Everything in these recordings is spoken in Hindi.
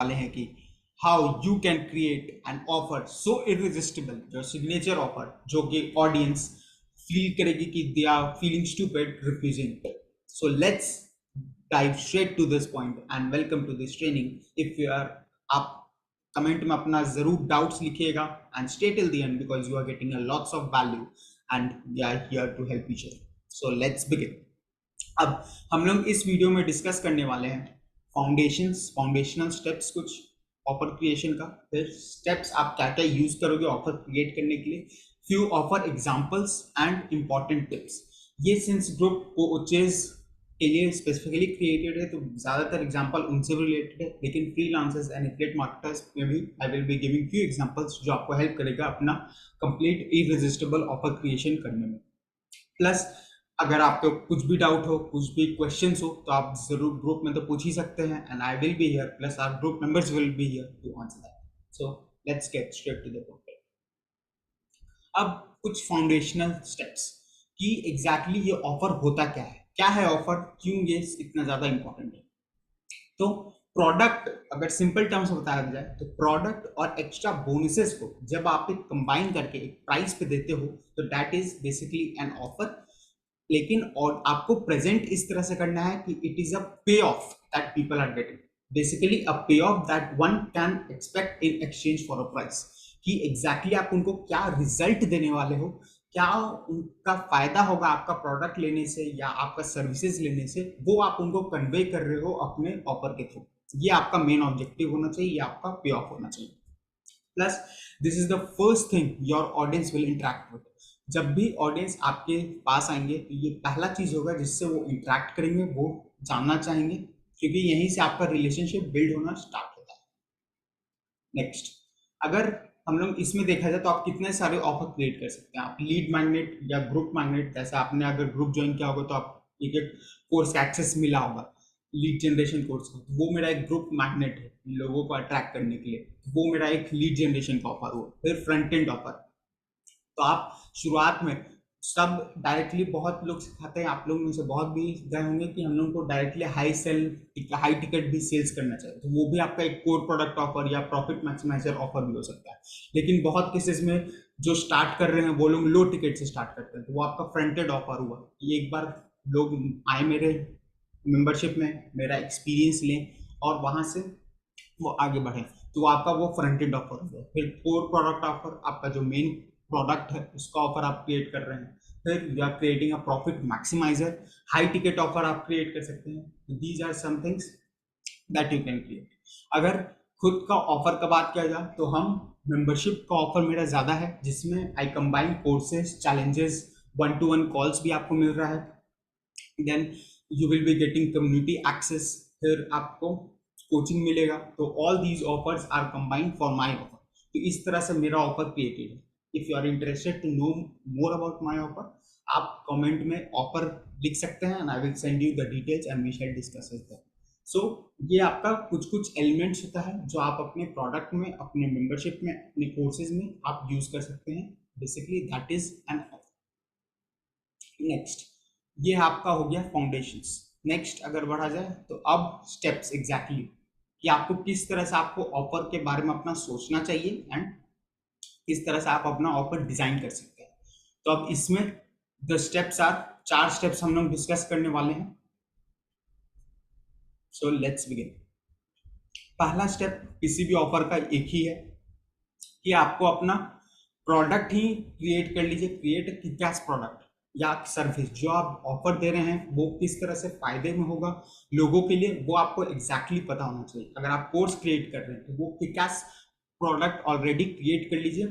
वाले हैं कि how you can create an offer so irresistible, your signature offer, जो कि ऑडियंस फील करेगी कि they are feeling stupid refusing. So let's dive straight to this point and welcome to this training. If you are आप कमेंट में अपना जरूर डाउट्स लिखिएगा and stay till the end because you are getting a lots of value and we are here to help each other. So let's begin. अब हम लोग इस वीडियो में डिस्कस करने वाले हैं फाउंडेशनल स्टेप्स कुछ ऑफर क्रिएशन का, फिर स्टेप्स आप क्या क्या यूज करोगे ऑफर क्रिएट करने के लिए, few offer examples and important tips. ये सिंस ग्रुप कोचेस के लिए स्पेसिफिकली क्रिएटेड है तो ज्यादातर एग्जांपल उनसे भी रिलेटेड है, लेकिन फ्रीलांसर्स एंड एफिलिएट मार्केटर्स में भी आई will be giving few examples जो आपको हेल्प करेगा अपना कंप्लीट इररेजिस्टिबल ऑफर क्रिएशन करने में. प्लस अगर आपको कुछ भी डाउट हो, कुछ भी क्वेश्चंस हो, तो आप जरूर ग्रुप में तो पूछ ही सकते हैं and I will be here, plus our group members will be here to answer that. So let's get straight to the point. अब कुछ फाउंडेशनल स्टेप्स कि एग्जैक्टली ये ऑफर होता क्या है ऑफर, क्यों ये इतना ज्यादा इंपॉर्टेंट है. तो प्रोडक्ट, अगर सिंपल टर्म्स में बताया जाए तो प्रोडक्ट और एक्स्ट्रा बोनसेस को जब आप एक कंबाइन करके एक प्राइस पे देते हो तो that is basically an offer. लेकिन और आपको प्रेजेंट इस तरह से करना है कि it is a pay off that people are getting, basically a pay off that one can expect in exchange for a price. कि एग्जैक्टली आप उनको क्या रिजल्ट देने वाले हो, क्या उनका फायदा होगा आपका प्रोडक्ट लेने से या आपका सर्विसेज लेने से, वो आप उनको कन्वे कर रहे हो अपने ऑफर के थ्रू. ये आपका मेन ऑब्जेक्टिव होना चाहिए, ये आपका पे ऑफ होना चाहिए. Plus this is the first thing your audience will interact with. जब भी ऑडियंस आपके पास आएंगे तो ये पहला चीज होगा जिससे वो इंटरेक्ट करेंगे, वो जानना चाहेंगे, क्योंकि यहीं से आपका रिलेशनशिप बिल्ड होना स्टार्ट होता है. नेक्स्ट, अगर हम लोग इसमें देखा जाए तो आप कितने सारे ऑफर क्रिएट कर सकते हैं. आप लीड मैग्नेट या ग्रुप मैग्नेट, जैसे आपने अगर ग्रुप ज्वाइन किया होगा तो आप एक एक कोर्स का एक्सेस मिला होगा लीड जनरेशन कोर्स का, तो वो मेरा एक ग्रुप मैग्नेट है लोगों को अट्रैक्ट करने के लिए, तो वो मेरा एक लीड जनरेशन का ऑफर हुआ. फिर फ्रंट एंड ऑफर, तो आप शुरुआत में सब डायरेक्टली, बहुत लोग सिखाते हैं, आप लोग में से बहुत भी गए होंगे कि हम लोग को डायरेक्टली हाई टिकट भी सेल्स करना चाहिए, तो वो भी आपका एक कोर प्रोडक्ट ऑफर या प्रॉफिट मैक्सिमाइजर ऑफर भी हो सकता है. लेकिन बहुत केसेस में जो स्टार्ट कर रहे हैं वो लोग लो टिकट से स्टार्ट करते हैं, तो वो आपका फ्रंटेड ऑफर हुआ. ये एक बार लोग आए मेरे मेंबरशिप में, मेरा एक्सपीरियंस लें और वहां से वो आगे बढ़े, तो आपका वो फ्रंट एंड ऑफर होगा. फिर कोर प्रोडक्ट ऑफर, आपका जो मेन प्रोडक्ट है उसका ऑफर आप क्रिएट कर रहे हैं. फिर you are creating a profit maximizer, high ticket offer आप क्रिएट कर सकते हैं. These are some things that you can create. अगर खुद का ऑफर का बात किया जाए तो हम मेंबरशिप का ऑफर मेरा ज्यादा है, जिसमें I combine courses, challenges, 1-to-1 calls भी आपको मिल रहा है. Then you will be getting community access, फिर आपको कोचिंग मिलेगा. तो all these offers are combined for my offer. तो इस तरह से मेरा ऑफर क्रिएटेड है. If you are interested to know more about my offer, आप कमेंट में ऑफर लिख सकते हैं and I will send you the details and we shall discuss it. So ये आपका कुछ कुछ एलिमेंट्स होता है जो आप अपने प्रोडक्ट में, अपने मेंबरशिप में, अपने कोर्सेज में आप यूज कर सकते हैं. Basically that is an offer. Next, ये आपका हो गया फाउंडेशंस. नेक्स्ट अगर बढ़ा जाए तो अब स्टेप्स एग्जैक्टली कि आपको किस तरह से आपको ऑफर के बारे में अपना सोचना चाहिए एंड किस तरह से आप अपना ऑफर डिजाइन कर सकते हैं. तो अब इसमें द स्टेप्स आर, 4 स्टेप्स हम लोग डिस्कस करने वाले हैं. सो लेट्स बिगिन. पहला स्टेप किसी भी ऑफर का एक ही है कि आपको अपना प्रोडक्ट ही क्रिएट कर लीजिए. क्रिएट अ किक-एस प्रोडक्ट या सर्विस, जो आप ऑफर दे रहे हैं वो किस तरह से फायदे में होगा लोगों के लिए, वो आपको एग्जैक्टली पता होना चाहिए. अगर आप कोर्स क्रिएट कर रहे हैं तो वो किक-एस प्रोडक्ट ऑलरेडी क्रिएट कर लीजिए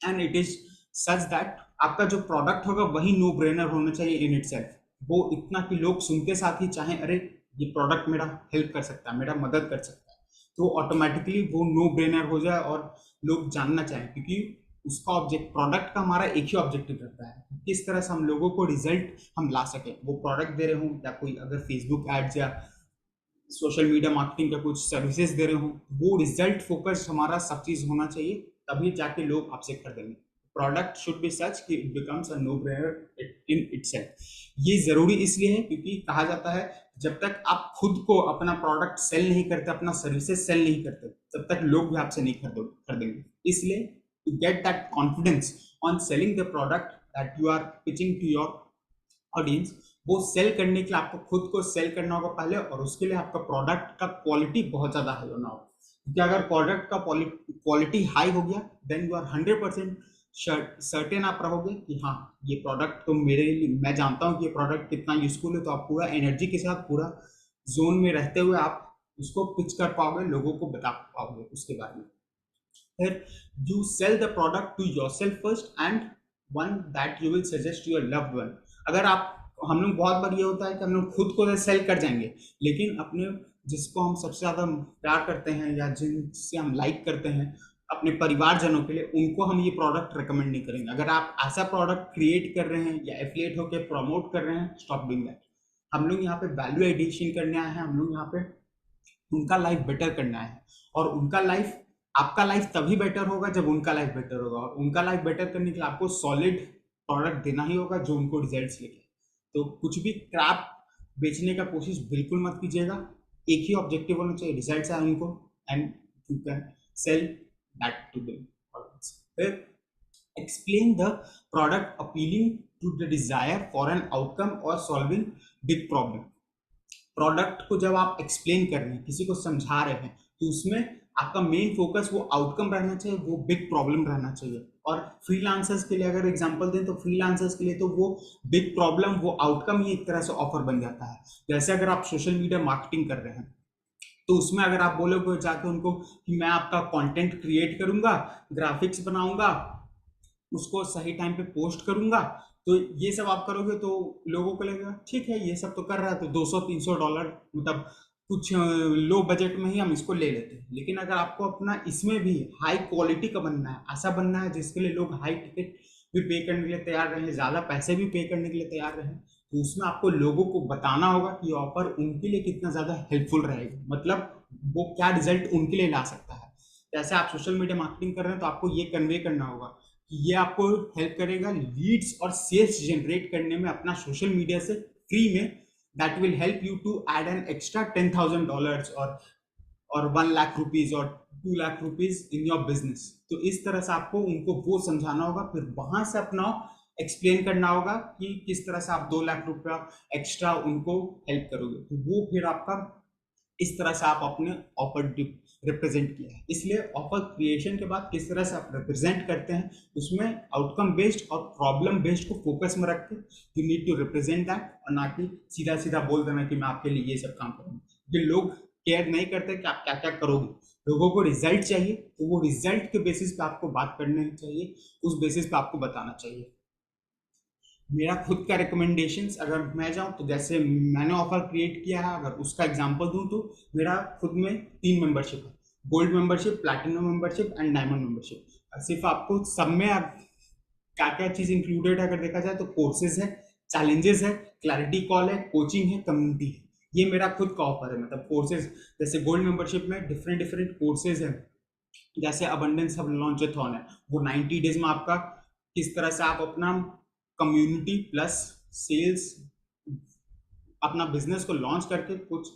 and it is such that आपका जो प्रोडक्ट होगा वही नो ब्रेनर होना चाहिए इन इटसेल्फ. वो इतना कि लोग सुनते साथ ही चाहे अरे ये प्रोडक्ट मेरा हेल्प कर सकता है, मेरा मदद कर सकता है, तो ऑटोमेटिकली वो नो ब्रेनर हो जाए और लोग जानना चाहें. क्योंकि उसका ऑब्जेक्ट, प्रोडक्ट का हमारा एक ही ऑब्जेक्टिव रहता है, किस तरह से हम लोगों को रिजल्ट हम ला सके. वो प्रोडक्ट दे रहे हो या कोई अगर फेसबुक एड्स या सोशल मीडिया मार्केटिंग का कुछ सर्विसेज दे रहे हो, वो रिजल्ट फोकस्ड हमारा सब चीज होना चाहिए, तभी जाके लोग आपसे खरीदेंगे. प्रोडक्ट शुड बी सच कि it becomes a no brainer in itself. ये जरूरी इसलिए है क्योंकि कहा जाता है जब तक आप खुद को अपना प्रोडक्ट सेल नहीं करते, अपना सर्विसेज सेल नहीं करते, तब तक लोग भी आपसे नहीं खरीदेंगे। इसलिए to get that confidence on selling the product that you are pitching to your audience, वो सेल करने के लिए आपको खुद को सेल करना होगा पहले, और उसके लिए आपका प्रोडक्ट का क्वालिटी बहुत ज्यादा हाई होना होगा। क्योंकि अगर प्रोडक्ट का क्वालिटी हाई हो गया, देन यू आर 100% सर्टेन आप रहोगे कि हाँ ये प्रोडक्ट तो मेरे लिए, मैं जानता हूँ कि ये प्रोडक्ट कितना यूजफुल है, तो आप पूरा एनर्जी के साथ पूरा जोन में रहते हुए आप उसको पिच कर पाओगे, लोगों को बता पाओगे उसके बारे में। फिर you sell the product to yourself first and one that you will suggest your loved one. अगर आप, हम लोग बहुत बार ये होता है कि हम लोग खुद को सेल कर जाएंगे, लेकिन अपने जिसको हम सबसे ज्यादा प्यार करते हैं या जिनसे हम लाइक करते हैं, अपने परिवारजनों के लिए, उनको हम ये प्रोडक्ट रिकमेंड नहीं करेंगे। अगर आप ऐसा प्रोडक्ट क्रिएट कर रहे हैं या एफिलिएट होकर प्रमोट कर रहे हैं, स्टॉप डूइंग दैट। हम लोग यहाँ पे वैल्यू एडिशन करने आए हैं, हम लोग यहाँ पे उनका लाइफ बेटर करना है, और उनका लाइफ, आपका लाइफ तभी बेटर होगा जब उनका लाइफ बेटर होगा, और उनका लाइफ बेटर करने के लिए आपको सॉलिड प्रोडक्ट देना ही होगा जो उनको रिजल्ट्स लेके। तो कुछ भी क्रैप बेचने का कोशिश बिल्कुल मत कीजिएगा, एक ही ऑब्जेक्टिव होना चाहिए, रिजल्ट्स आए उनको, and you can sell that to them. फिर explain the product appealing to the desire for an outcome or solving big problem। Product को जब आप एक्सप्लेन कर रहे हैं, किसी को समझा रहे हैं, तो उसमें आपका मेन फोकस वो आउटकम रहना चाहिए, वो बिग प्रॉब्लम रहना चाहिए। और फ्रीलांसर्स के लिए अगर एग्जांपल दें, तो फ्रीलांसर्स के लिए तो वो बिग प्रॉब्लम, वो आउटकम ही एक तरह से ऑफर बन जाता है। जैसे अगर आप सोशल मीडिया मार्केटिंग कर रहे हैं, तो उसमें अगर आप बोलोगे जाके उनको कि मैं आपका कंटेंट क्रिएट करूंगा, ग्राफिक्स बनाऊंगा, उसको सही टाइम पे पोस्ट करूंगा, तो ये सब आप करोगे, तो लोगों को लगेगा ठीक है ये सब तो कर रहा है, तो $200-300 मतलब कुछ लो बजट में ही हम इसको ले लेते हैं। लेकिन अगर आपको अपना इसमें भी हाई क्वालिटी का बनना है, ऐसा बनना है जिसके लिए लोग हाई टिकट भी पे करने के लिए तैयार रहे, ज़्यादा पैसे भी पे करने के लिए तैयार रहे, तो उसमें आपको लोगों को बताना होगा कि ऑफर उनके लिए कितना ज़्यादा हेल्पफुल रहेगा, मतलब वो क्या रिजल्ट उनके लिए ला सकता है। जैसे आप सोशल मीडिया मार्केटिंग कर रहे हैं, तो आपको ये कन्वे करना होगा कि ये आपको हेल्प करेगा लीड्स और सेल्स जनरेट करने में अपना सोशल मीडिया से फ्री में, that will help you to add an extra $10,000 और 1 लाख रुपीज और 2 lakh rupees in your business. तो इस तरह से आपको उनको वो समझाना होगा, फिर वहां से अपना एक्सप्लेन करना होगा कि किस तरह से आप 2 लाख रुपया एक्स्ट्रा उनको हेल्प करोगे। तो वो फिर आपका इस तरह से आप अपने ऑफर रिप्रेजेंट किया है। इसलिए ऑफर क्रिएशन के बाद किस तरह से आप रिप्रेजेंट करते हैं, उसमें आउटकम बेस्ड और प्रॉब्लम बेस्ड को फोकस में रख के you need to represent that, और ना कि सीधा सीधा बोल देना कि मैं आपके लिए ये सब काम करूंगा। ये लोग केयर नहीं करते कि आप क्या क्या करोगे, लोगों को रिजल्ट चाहिए, तो वो रिजल्ट के बेसिस पे आपको बात करनी चाहिए, उस बेसिस पे आपको बताना चाहिए। मेरा खुद का रिकमेंडेशंस अगर मैं जाऊं, तो जैसे मैंने ऑफर क्रिएट किया है, अगर उसका एग्जांपल दूं, तो मेरा खुद में 3 मेंबरशिप है, gold membership, platinum membership and diamond membership. सिर्फ आपको सब में क्या क्या चीज इंक्लूडेड है अगर देखा जाए, तो कोर्सेज है, चैलेंजेस है, क्लैरिटी कॉल है, कोचिंग है, कम्युनिटी है। ये मेरा खुद का ऑफर है। मतलब कोर्सेज, जैसे गोल्ड मेंबरशिप में डिफरेंट डिफरेंट कोर्सेज है, जैसे अबंडेंस अब लॉन्चेथॉन है, वो 90 डेज में आपका किस तरह से आप अपना कम्युनिटी प्लस सेल्स, अपना बिजनेस को लॉन्च करके कुछ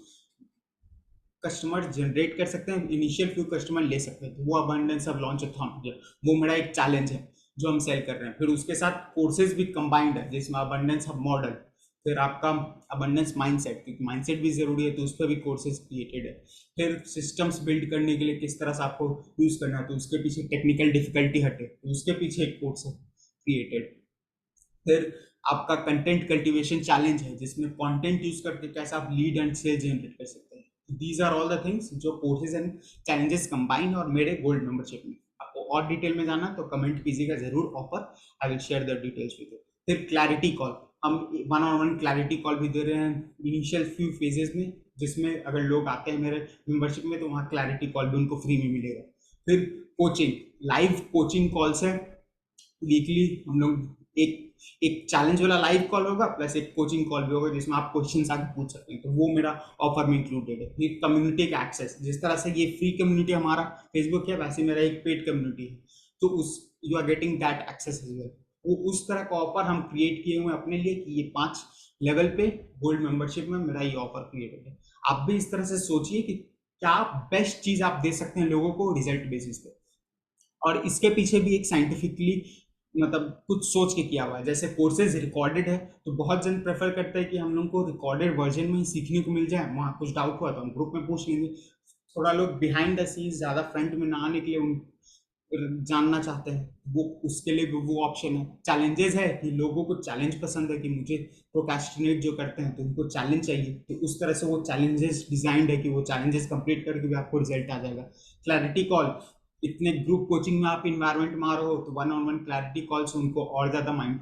कस्टमर जनरेट कर सकते हैं, इनिशियल फ्यू कस्टमर ले सकते हैं। तो वो अबंडेंस अब लॉन्चेथॉन हो गया, वो मेरा एक चैलेंज है जो हम सेल कर रहे हैं। फिर उसके साथ कोर्सेज भी कंबाइंड है, जिसमें अबंडेंस अब मॉडल, फिर आपका अबंडेंस माइंडसेट, क्योंकि माइंडसेट भी जरूरी है, तो उस पर भी कोर्सेज क्रिएटेड है। फिर सिस्टम्स बिल्ड करने के लिए किस तरह से आपको यूज करना है, तो उसके पीछे टेक्निकल डिफिकल्टी हटे, तो उसके पीछे एक कोर्स है क्रिएटेड। फिर आपका कंटेंट कल्टीवेशन चैलेंज है, जिसमें कंटेंट यूज करके कैसे आप लीड एंड सेल जनरेट कर सकते हैं। These are all the things जो कोर्सेज एंड चैलेंजेस कंबाइन और मेरे गोल्ड मेंबरशिप में। आपको और डिटेल में जाना तो कमेंट कीजिएगा जरूर offer, I will share the details with you. फिर क्लैरिटी कॉल, हम 1-on-1 क्लैरिटी कॉल भी दे रहे हैं इनिशियल फ्यू फेजेस में, जिसमें अगर लोग आते हैं मेरे मेंबरशिप में, तो वहाँ क्लैरिटी कॉल भी उनको फ्री में मिलेगा। फिर कोचिंग, लाइव कोचिंग कॉल्स है, वीकली हम लोग एक एक चैलेंज वाला लाइव कॉल होगा, प्लस एक कोचिंग कॉल भी होगा, जिसमें आप क्वेश्चन आगे पूछ सकते हैं, तो वो मेरा ऑफर में इंक्लूडेड है। फिर कम्युनिटी का एक्सेस, जिस तरह से ये फ्री कम्युनिटी हमारा फेसबुक है, वैसे मेरा एक पेड कम्युनिटी है, तो उस you are getting that access as well. वो उस तरह का ऑफर हम क्रिएट किए हुए हैं अपने लिए कि ये 5 लेवल पे गोल्ड मेंबरशिप में मेरा ये ऑफर क्रिएट हो गया। आप भी इस तरह से सोचिए कि क्या बेस्ट चीज आप दे सकते हैं लोगों को रिजल्ट बेसिस पे। और इसके पीछे भी एक साइंटिफिकली मतलब कुछ सोच के किया हुआ है। जैसे कोर्सेज रिकॉर्डेड है तो बहुत जन प्रेफर करते हैं कि हम लोग को रिकॉर्डेड वर्जन में ही सीखने को मिल जाए, वहाँ कुछ डाउट हुआ तो हम ग्रुप में पूछ लेंगे। थोड़ा लोग बिहाइंड द सीन्स ज्यादा फ्रंट में ना आने के लिए उन जानना चाहते हैं, वो उसके लिए भी वो ऑप्शन है। चैलेंजेस है कि लोगों को चैलेंज पसंद है, कि मुझे प्रोक्रेस्टिनेट जो करते हैं तो उनको चैलेंज चाहिए, तो उस तरह से वो चैलेंजेस डिजाइंड है कि वो चैलेंजेस कंप्लीट करके भी आपको रिजल्ट आ जाएगा। क्लैरिटी कॉल, इतने ग्रुप कोचिंग में आप इन्वायरमेंट में आ रहे हो तो one on one clarity call से उनको और ज्यादा माइंड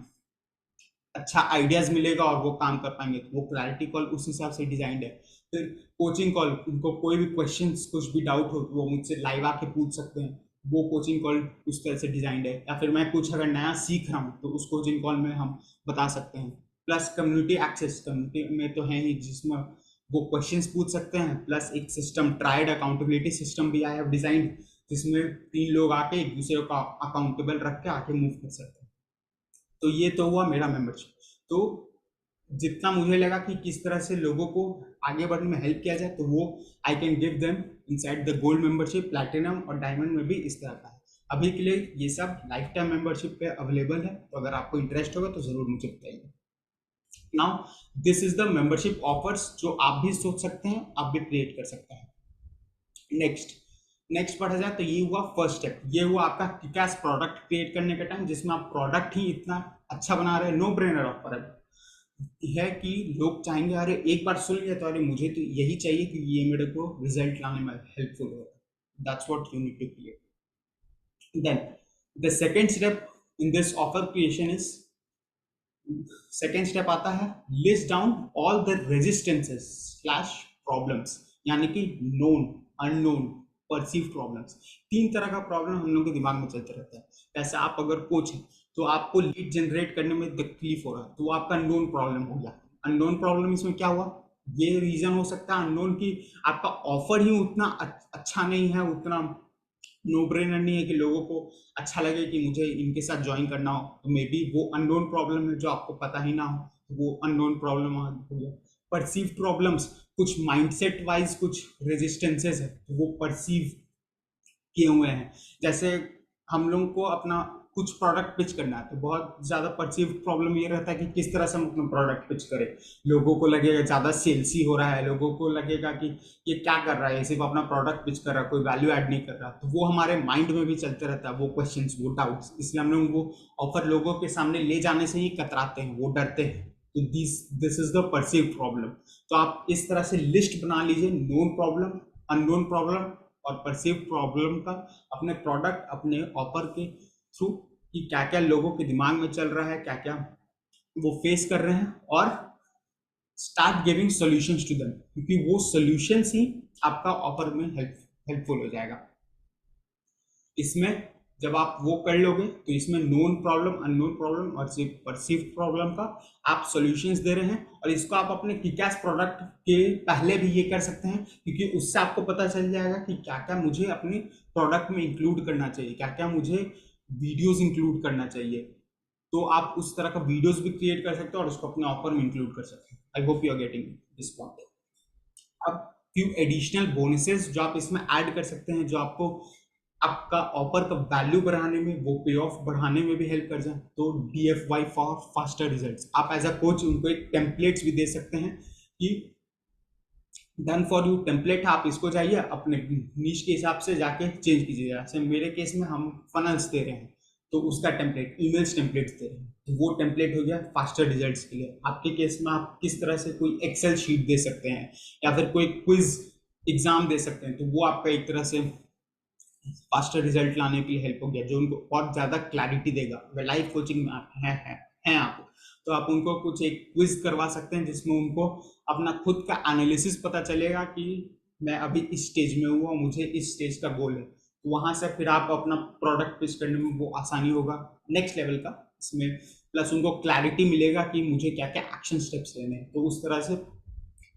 अच्छा आइडियाज मिलेगा और वो काम कर पाएंगे, तो वो क्लैरिटी कॉल उस हिसाब से डिजाइंड है। फिर कोचिंग कॉल, उनको कोई भी क्वेश्चंस कुछ भी डाउट हो तो वो मुझसे लाइव आके पूछ सकते हैं, वो कोचिंग कॉल उस तरह से डिजाइंड है। या फिर मैं कुछ अगर नया सीख रहा हूँ तो उस कोचिंग कॉल में हम बता सकते हैं। प्लस कम्युनिटी एक्सेस, कम्युनिटी में तो है ही जिसमें वो क्वेश्चंस पूछ सकते हैं, प्लस एक सिस्टम ट्राइड अकाउंटेबिलिटी सिस्टम भी आई हैव डिजाइंड, जिसमें 3 लोग आके एक दूसरे को अकाउंटेबल रख के आके मूव कर सकते हैं। तो ये तो हुआ मेरा मेंबरशिप। तो जितना मुझे लगा कि किस तरह से लोगों को आगे बढ़ने में हेल्प किया जाए, तो वो I can give them inside the gold membership, platinum और डायमंड में भी इस तरह का है। अभी के लिए ये सब लाइफ टाइम मेंबरशिप पे अवेलेबल है, तो अगर आपको इंटरेस्ट होगा तो जरूर मुझे बताइए। Now this is the membership offers जो आप भी सोच सकते हैं, आप भी क्रिएट कर सकते हैं। नेक्स्ट नेक्स्ट पढ़ा जाए तो ये हुआ फर्स्ट स्टेप, ये हुआ आपका किक-एस प्रोडक्ट क्रिएट करने का टाइम, जिसमें आप प्रोडक्ट ही इतना अच्छा बना रहे हैं, नो ब्रेनर ऑफर है कि लोग चाहेंगे अरे एक बार सुन लिया तो अरे मुझे तो यही चाहिए कि ये मेरे को रिजल्ट लाने में हेल्पफुल हो। That's what you need to create. Then the second step in this offer creation is, second step आता है list down all the resistances slash problems, यानी कि नोन, अननोन, परसीव प्रॉब्लम्स। 3 तरह का प्रॉब्लम हम लोग के दिमाग में चलते रहता है। जैसे आप अगर कोच हैं तो आपको लीड जनरेट करने में तकलीफ हो रहा है, तो वो आपका अननोन प्रॉब्लम हो गया। अननोन प्रॉब्लम इसमें क्या हुआ, ये रीजन हो सकता है अननोन की आपका ऑफर ही उतना अच्छा नहीं है, उतना नो ब्रेनर नहीं है कि लोगों को अच्छा लगे कि मुझे इनके साथ ज्वाइन करना हो, तो मे बी वो अननोन प्रॉब्लम है जो आपको पता ही ना हो, तो वो अननोन प्रॉब्लम हो गया। परसीव प्रॉब्लम्स, कुछ माइंडसेट वाइज कुछ रेजिस्टेंसेस है, तो वो परसीव किए हुए हैं। जैसे हम लोग को अपना कुछ प्रोडक्ट पिच करना है, तो बहुत ज़्यादा परसीव प्रॉब्लम ये रहता है कि किस तरह से हम अपना प्रोडक्ट पिच करें। लोगों को लगेगा ज़्यादा सेल्सी हो रहा है, लोगों को लगेगा कि ये क्या कर रहा है, ये सिर्फ अपना प्रोडक्ट पिच कर रहा है, कोई वैल्यू ऐड नहीं कर रहा। तो वो हमारे माइंड में भी चलते रहता है, वो क्वेश्चंस, वो डाउट्स, इसलिए हम लोग वो ऑफर लोगों के सामने ले जाने से ही कतराते हैं, वो डरते हैं। तो this is the perceive problem. तो आप इस तरह से लिस्ट बना लीजिए, नोन प्रॉब्लम, अननोन प्रॉब्लम और परसीव प्रॉब्लम का, अपने प्रोडक्ट अपने ऑफर के थ्रू, कि क्या क्या लोगों के दिमाग में चल रहा है, क्या क्या वो फेस कर रहे हैं, और start giving solutions to them, क्योंकि वो सॉल्यूशंस ही आपका ऑफर में हेल्पफुल हो जाएगा। इसमें जब आप वो कर लोगे तो इसमें नोन प्रॉब्लम, अननोन प्रॉब्लम और सिर्फ परसीव प्रॉब्लम का आप सॉल्यूशंस दे रहे हैं। और इसको आप अपने किक-एस प्रोडक्ट के पहले भी ये कर सकते हैं, क्योंकि उससे आपको पता चल जाएगा कि क्या क्या मुझे अपने प्रोडक्ट में इंक्लूड करना चाहिए, क्या क्या मुझे वीडियोस इंक्लूड करना चाहिए। तो आप उस तरह का वीडियोस भी क्रिएट कर सकते हैं और उसको अपने ऑफर में इंक्लूड कर सकते हैं। I hope you are getting this point. अब फ्यू एडिशनल बोनसेस जो आप इसमें ऐड कर सकते हैं, जो आपको आपका ऑफर का वैल्यू बढ़ाने में, वो पे ऑफ बढ़ाने में भी हेल्प कर जाए। तो DFY फॉर फास्टर रिजल्ट्स, आप एज अ कोच उनको एक टेम्पलेट्स भी दे सकते हैं कि डन फॉर यू टेम्पलेट, आप इसको जाइए अपने नीश के हिसाब से जाके चेंज कीजिए। जैसे मेरे केस में हम फनल्स दे रहे हैं, तो उसका टेम्पलेट, ईमेल्स टेम्पलेट्स दे रहे हैं, तो वो टेम्पलेट हो गया फास्टर रिजल्ट्स के लिए। आपके केस में आप किस तरह से कोई एक्सेल शीट दे सकते हैं या फिर कोई क्विज एग्जाम दे सकते हैं, तो वो आपका एक तरह से फास्टर रिजल्ट लाने के लिए हेल्प हो गया, जो उनको बहुत ज्यादा क्लैरिटी देगा। अगर लाइव कोचिंग में आप हैं आप, तो आप उनको कुछ एक क्विज करवा सकते हैं जिसमें उनको अपना खुद का एनालिसिस पता चलेगा कि मैं अभी इस स्टेज में हूँ और मुझे इस स्टेज का गोल है। तो वहां से फिर आप अपना प्रोडक्ट पिच करने में वो आसानी होगा नेक्स्ट लेवल का इसमें। प्लस उनको क्लैरिटी मिलेगा कि मुझे क्या क्या एक्शन स्टेप्स लेने हैं, तो उस तरह से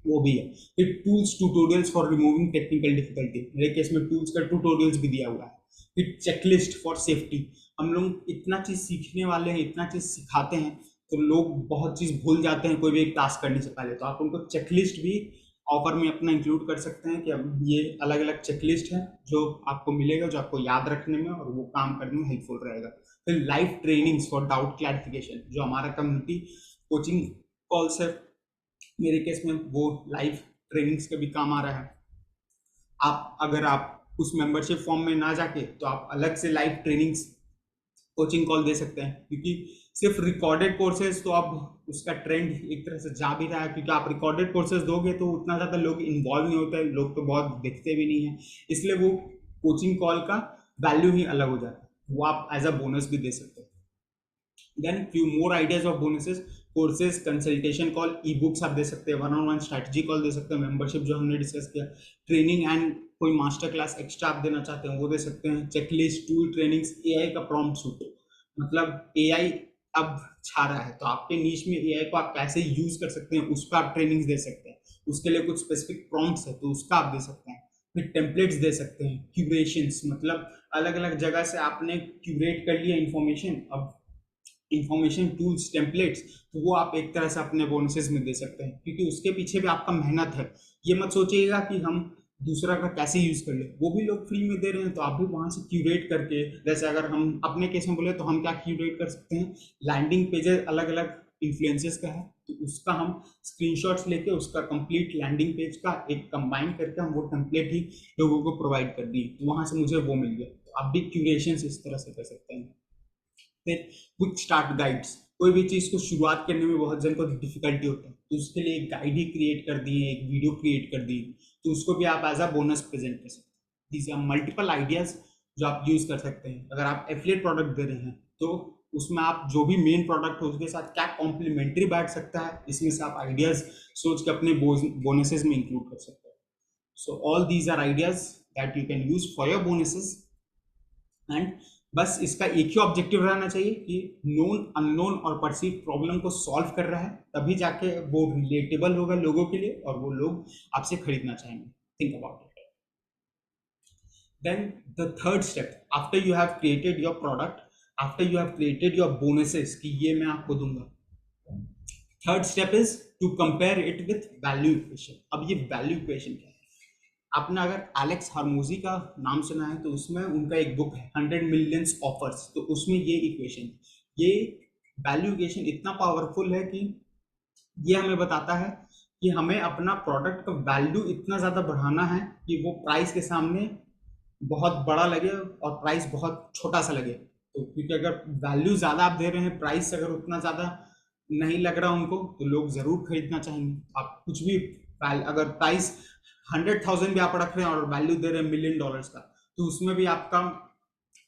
वो भी है। फिर tools tutorials for removing technical difficulty, मेरे केस में टूल्स का ट्यूटोरियल्स भी दिया हुआ है। फिर चेकलिस्ट फॉर सेफ्टी, हम लोग इतना चीज सीखने वाले हैं, इतना चीज सिखाते हैं, तो लोग बहुत चीज़ भूल जाते हैं कोई भी एक टास्क करने से पहले, तो आप उनको चेकलिस्ट भी ऑफर में अपना इंक्लूड कर सकते हैं कि अब ये अलग अलग चेकलिस्ट है जो आपको मिलेगा, जो आपको याद रखने में और वो काम करने में हेल्पफुल रहेगा। फिर live trainings for doubt clarification, जो हमारा कम्युनिटी कोचिंग कॉल्स है, मेरे केस में वो लाइव ट्रेनिंग्स का भी काम आ रहा है। आप अगर आप उस मेंबरशिप फॉर्म में ना जाके तो आप अलग से लाइव ट्रेनिंग्स कोचिंग कॉल दे सकते हैं, क्योंकि सिर्फ रिकॉर्डेड कोर्सेज तो अब उसका ट्रेंड एक तरह से जा भी रहा है, क्योंकि आप रिकॉर्डेड कोर्सेज दोगे तो उतना ज़्यादा लोग इन्वॉल्व नहीं होते हैं, लोग तो बहुत देखते भी नहीं है, इसलिए वो कोचिंग कॉल का वैल्यू ही अलग हो जाता है, वो आप एज अ बोनस भी दे सकते हैं। Then few more ideas of bonuses, courses, consultation call, e books आप दे सकते हैं, one on one strategy call दे सकते हैं, मेंबरशिप जो हमने डिस्कस किया, ट्रेनिंग एंड कोई मास्टर क्लास एक्स्ट्रा आप देना चाहते हैं वो दे सकते हैं, चेकलिस्ट, टूल, ट्रेनिंग्स, एआई का प्रॉम्प्ट सूट, मतलब एआई अब छा रहा है, तो आपके नीच में एआई को आप कैसे यूज कर सकते हैं उस पर आप ट्रेनिंग्स दे सकते हैं, उसके लिए कुछ स्पेसिफिक प्रॉम्प्ट्स है तो उसका आप दे सकते हैं। फिर टेम्पलेट्स दे सकते हैं, क्यूरेशंस, मतलब अलग अलग जगह से आपने क्यूरेट कर लिया इन्फॉर्मेशन, अब इंफॉर्मेशन टूल्स, टेम्पलेट्स, तो वो आप एक तरह से अपने बोनसेस में दे सकते हैं, क्योंकि उसके पीछे भी आपका मेहनत है। ये मत सोचिएगा कि हम दूसरा का कैसे यूज कर ले, वो भी लोग फ्री में दे रहे हैं तो आप भी वहां से क्यूरेट करके, जैसे अगर हम अपने केस में बोले तो हम क्या क्यूरेट कर सकते हैं, लैंडिंग पेजेस अलग अलग इन्फ्लुएंसेस का है तो उसका हम स्क्रीनशॉट्स लेके उसका कंप्लीट लैंडिंग पेज का एक कंबाइन करके हम वो टेम्पलेट ही लोगों को प्रोवाइड कर दिए, तो वहां से मुझे वो मिल गया, तो आप भी क्यूरेशन इस तरह से कर सकते हैं। फिर क्विक स्टार्ट गाइड्स, कोई भी चीज़ को शुरुआत करने में बहुत जन को डिफिकल्टी होता है तो उसके लिए एक गाइड ही क्रिएट कर दिए, एक वीडियो क्रिएट कर दी, तो उसको भी आप एज अ बोनस प्रेजेंट कर सकते हैं। दीज आर मल्टीपल आइडियाज जो आप यूज कर सकते हैं। अगर आप एफिलिएट प्रोडक्ट दे रहे हैं तो उसमें आप जो भी मेन प्रोडक्ट हो उसके साथ क्या कॉम्प्लीमेंट्री बैठ सकता है, इसमें से आप आइडियाज सोच के अपने बोनसेस में इंक्लूड कर सकते हैं। So all these are ideas that you can use for your bonuses, and बस इसका एक ही ऑब्जेक्टिव रहना चाहिए कि नोन, अननोन और परसीव प्रॉब्लम को सॉल्व कर रहा है, तभी जाके वो रिलेटेबल होगा लोगों के लिए और वो लोग आपसे खरीदना चाहेंगे। Think about it. Then the third step, after you have created your product, after you have created your bonuses कि ये मैं आपको दूंगा, third step is to compare it with value equation. अब ये वैल्यू इक्वेशन क्या है? आपने अगर एलेक्स हार्मोजी का नाम सुना है तो उसमें उनका एक बुक है 100 मिलियंस ऑफर्स, तो उसमें ये इक्वेशन, ये वैल्यू इक्वेशन इतना पावरफुल है कि ये हमें बताता है कि हमें अपना प्रोडक्ट का वैल्यू इतना ज़्यादा बढ़ाना है कि वो प्राइस के सामने बहुत बड़ा लगे और प्राइस बहुत छोटा सा लगे। तो क्योंकि अगर वैल्यू ज़्यादा आप दे रहे हैं, प्राइस अगर उतना ज़्यादा नहीं लग रहा उनको, तो लोग ज़रूर खरीदना चाहेंगे। आप कुछ भी अगर प्राइस 100,000 भी आप रख रहे हैं और वैल्यू दे रहे हैं $1,000,000 का, तो उसमें भी आपका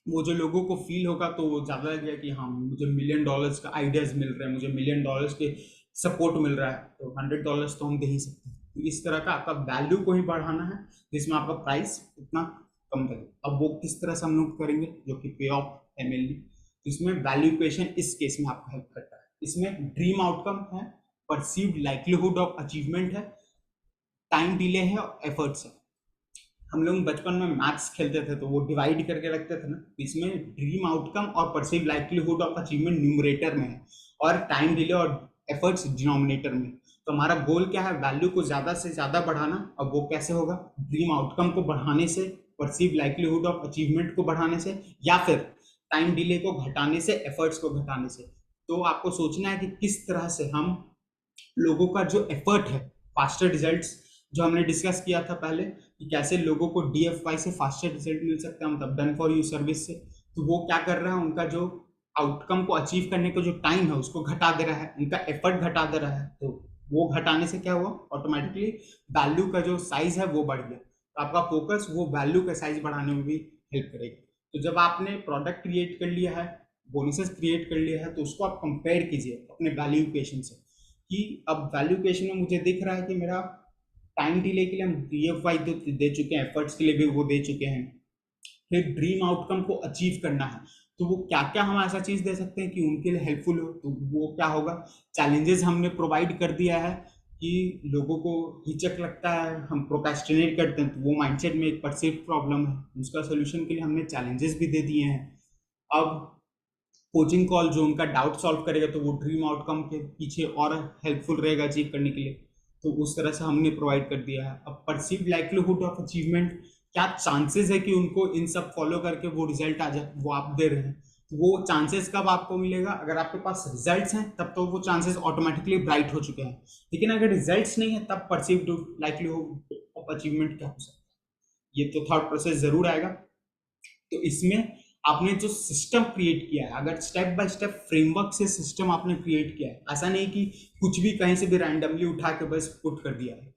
वो जो लोगों को फील होगा तो वो ज़्यादा लगेगा कि हाँ मुझे $1,000,000 का आइडियाज मिल रहे हैं, मुझे $1,000,000 के सपोर्ट मिल रहा है, तो $100 तो हम दे ही सकते हैं। तो इस तरह का आपका वैल्यू को ही बढ़ाना है जिसमें आपका प्राइस उतना कम लगे। अब वो किस तरह से हम लोग करेंगे, जो कि पे ऑफ है मेनली, तो इसमें वैल्यू इक्वेशन इस केस में आपको हेल्प करता है। इसमें ड्रीम आउटकम है, परसीव्ड लाइक्लीहुड ऑफ अचीवमेंट है, टाइम डिले है और एफर्ट्स है। हम लोग बचपन में मैथ्स खेलते थे तो वो डिवाइड करके रखते थे ना, इसमें ड्रीम आउटकम और perceive likelihood of achievement numerator में है और टाइम डिले और एफर्ट्स डिनोमिनेटर में। तो हमारा गोल क्या है, वैल्यू को ज्यादा से ज्यादा बढ़ाना। अब वो कैसे होगा, ड्रीम आउटकम को बढ़ाने से, परसीव लाइक्लीहुड ऑफ अचीवमेंट को बढ़ाने से, या फिर टाइम डिले को घटाने से, एफर्ट्स को घटाने से। तो आपको सोचना है कि किस तरह से हम लोगों का जो एफर्ट है, फास्टर रिजल्ट्स, जो हमने डिस्कस किया था पहले कि कैसे लोगों को डीएफवाई से फास्टर रिजल्ट मिल सकता है, मतलब डन फॉर यू सर्विस से, तो वो क्या कर रहा है, उनका जो आउटकम को अचीव करने का जो टाइम है उसको घटा दे रहा है, उनका एफर्ट घटा दे रहा है। तो वो घटाने से क्या हुआ, ऑटोमेटिकली वैल्यू का जो साइज है वो बढ़ गया, तो आपका फोकस वो वैल्यू का साइज बढ़ाने में भी हेल्प करेगा। तो जब आपने प्रोडक्ट क्रिएट कर लिया है, बोनसेस क्रिएट कर लिया है, तो उसको आप कंपेयर कीजिए अपने वैल्यू इक्वेशन से कि अब वैल्यू इक्वेशन में मुझे दिख रहा है कि मेरा टाइम डिले के लिए हम डीएफवाई दे चुके हैं, एफर्ट्स के लिए भी वो दे चुके हैं, फिर ड्रीम आउटकम को अचीव करना है तो वो क्या क्या हम ऐसा चीज दे सकते हैं कि उनके लिए हेल्पफुल हो, तो वो क्या होगा, चैलेंजेस हमने प्रोवाइड कर दिया है कि लोगों को हिचक लगता है, हम प्रोक्रेस्टिनेट करते हैं, तो वो माइंडसेट में एक परसीव प्रॉब्लम है, उसका सोल्यूशन के लिए हमने चैलेंजेस भी दे दिए हैं। अब कोचिंग कॉल जो उनका डाउट सॉल्व करेगा तो वो ड्रीम आउटकम के पीछे और हेल्पफुल रहेगा अचीव करने के लिए, तो उस तरह से हमने प्रोवाइड कर दिया है। अब परसीव लाइक्लीहुड ऑफ अचीवमेंट, क्या चांसेस है कि उनको इन सब फॉलो करके वो रिजल्ट आ जाए, वो आप दे रहे हैं। तो वो चांसेस कब आपको मिलेगा, अगर आपके पास रिजल्ट्स हैं तब तो वो चांसेस ऑटोमेटिकली ब्राइट हो चुके हैं, लेकिन अगर रिजल्ट्स नहीं है तब परसीव्ड लाइक्लीहुड ऑफ अचीवमेंट क्या हो सकता है, ये तो थॉट प्रोसेस जरूर आएगा। तो इसमें आपने जो सिस्टम क्रिएट किया है, अगर स्टेप बाय स्टेप फ्रेमवर्क से सिस्टम आपने क्रिएट किया है, ऐसा नहीं कि कुछ भी कहीं से भी रैंडमली उठा के बस पुट कर दिया है,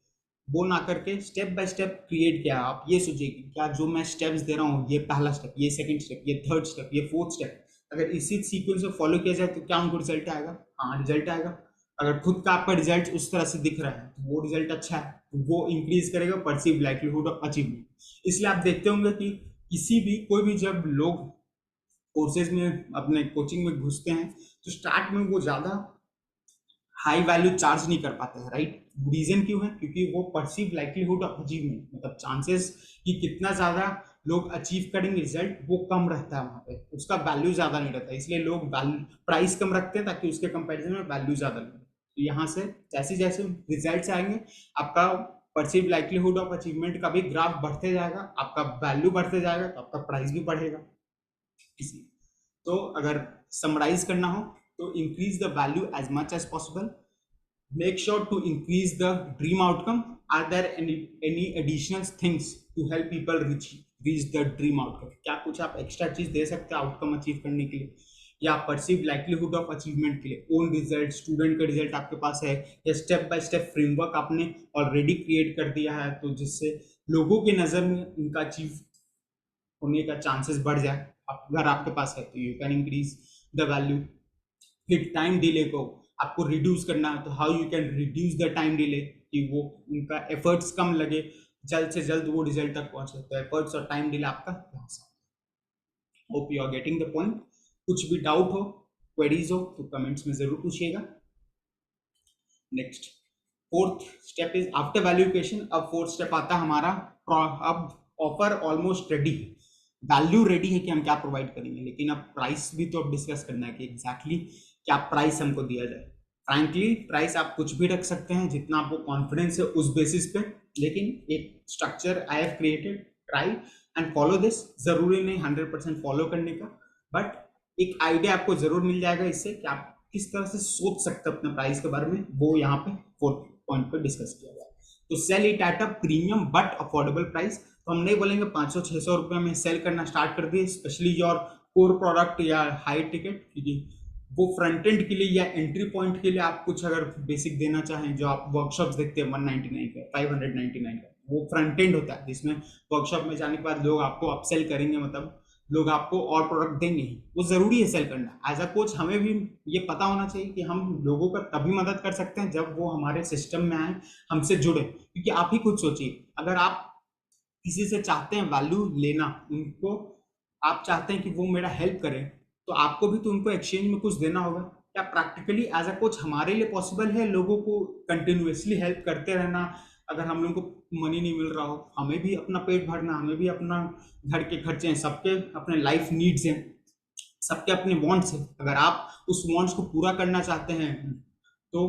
वो ना करके स्टेप बाय स्टेप क्रिएट किया है। आप ये सोचिए कि क्या जो मैं स्टेप्स दे रहा हूँ, ये पहला स्टेप, ये सेकंड स्टेप, ये थर्ड स्टेप, ये फोर्थ स्टेप, अगर इसी सीक्वेंस में फॉलो किया जाए तो क्या उनको रिजल्ट आएगा? हाँ, रिजल्ट आएगा। अगर खुद का आपका रिजल्ट उस तरह से दिख रहा है तो वो रिजल्ट अच्छा है, तो वो इंक्रीज करेगा परसीव लाइक्लीहुड ऑफ अचीवमेंट। इसलिए आप देखते होंगे कि किसी भी कोई भी जब लोग कोर्सेज में अपने कोचिंग में घुसते हैं तो स्टार्ट में वो ज्यादा हाई वैल्यू चार्ज नहीं कर पाते हैं, राइट? रीजन क्यों है? क्योंकि वो परसीव लाइक्लीहुड ऑफ अचीवमेंट, मतलब चांसेस कि कितना ज्यादा लोग अचीव करेंगे रिजल्ट, वो कम रहता है, वहां पे उसका वैल्यू ज्यादा नहीं रहता, इसलिए लोग वैल्यू प्राइस कम रखते हैं ताकि उसके कंपैरिजन में वैल्यू ज्यादा लगे। तो यहाँ से जैसे जैसे रिजल्ट्स आएंगे, आपका परसीव लाइक्लीहुड ऑफ अचीवमेंट का भी ग्राफ बढ़ते जाएगा, आपका वैल्यू बढ़ते जाएगा, तो आपका प्राइस भी बढ़ेगा। इसी तो अगर समराइज करना हो तो increase the value as much as possible, make sure to increase the dream outcome. Are there any additional things to help people reach the dream outcome? क्या कुछ आप एक्स्ट्रा चीज दे सकते हैं आउटकम अचीव करने के लिए, या परसीव लाइक्लीहुड ऑफ अचीवमेंट के लिए? ओन रिजल्ट, स्टूडेंट का रिजल्ट आपके पास है, या स्टेप बाय स्टेप फ्रेमवर्क आपने ऑलरेडी क्रिएट कर दिया है तो जिससे लोगों की नजर में इनका अचीव होने का चांसेस बढ़ जाए? अगर आपके पास है तो you can increase the value. फिर टाइम डिले को आपको रिड्यूस करना है, तो how you can reduce the time delay कि वो उनका एफर्ट्स कम लगे, जल्द से जल्द वो रिजल्ट तक पहुंचे, तो एफर्ट्स और टाइम डिले आपका यहाँ से। Hope you are getting the point. कुछ भी डाउट हो, क्वेरीज हो तो कमेंट्स में जरूर पूछिएगा। Next fourth step is after valuation. अब फोर्थ स्टेप आता है हमारा, अब ऑफर ऑलमोस्ट रेडी है, वैल्यू रेडी है कि हम क्या प्रोवाइड करेंगे, लेकिन अब प्राइस भी तो अब डिस्कस करना है कि एग्जैक्टली क्या प्राइस हमको दिया जाए। फ्रैंकली प्राइस आप कुछ भी रख सकते हैं जितना आपको कॉन्फिडेंस है उस बेसिस पे, लेकिन एक structure I have created, try and follow this. जरूरी नहीं 100% फॉलो करने का, बट एक आइडिया आपको जरूर मिल जाएगा इससे कि आप किस तरह से सोच सकते हैं अपने प्राइस के बारे में, वो यहाँ पे फोर्थ पॉइंट पे डिस्कस किया गया। तो sell it at a premium but affordable price. तो हम नहीं बोलेंगे 500-600 रुपए में सेल करना स्टार्ट कर दिए, स्पेशली योर कोर प्रोडक्ट या हाई टिकट, क्योंकि वो फ्रंट एंड के लिए या एंट्री पॉइंट के लिए आप कुछ अगर बेसिक देना चाहें, जो आप वर्कशॉप देखते हैं 199 का, 599 का, वो फ्रंट एंड होता है जिसमें वर्कशॉप में जाने के बाद लोग आपको अपसेल करेंगे, मतलब लोग आपको और प्रोडक्ट देंगे ही। वो जरूरी है सेल करना। एज अ कोच हमें भी ये पता होना चाहिए कि हम लोगों का तभी मदद कर सकते हैं जब वो हमारे सिस्टम में आए, हमसे जुड़े। क्योंकि आप ही खुद सोचिए, अगर आप किसी से चाहते हैं वैल्यू लेना, उनको आप चाहते हैं कि वो मेरा हेल्प करें, तो आपको भी तो उनको एक्सचेंज में कुछ देना होगा। क्या प्रैक्टिकली एज अ कोच हमारे लिए पॉसिबल है लोगों को कंटिन्यूअसली हेल्प करते रहना? अगर हम लोगों को मनी नहीं मिल रहा हो, हमें भी अपना पेट भरना, हमें भी अपना घर के खर्चे हैं, सबके अपने लाइफ नीड्स हैं, सबके अपने वांट्स हैं। अगर आप उस वांट्स को पूरा करना चाहते हैं तो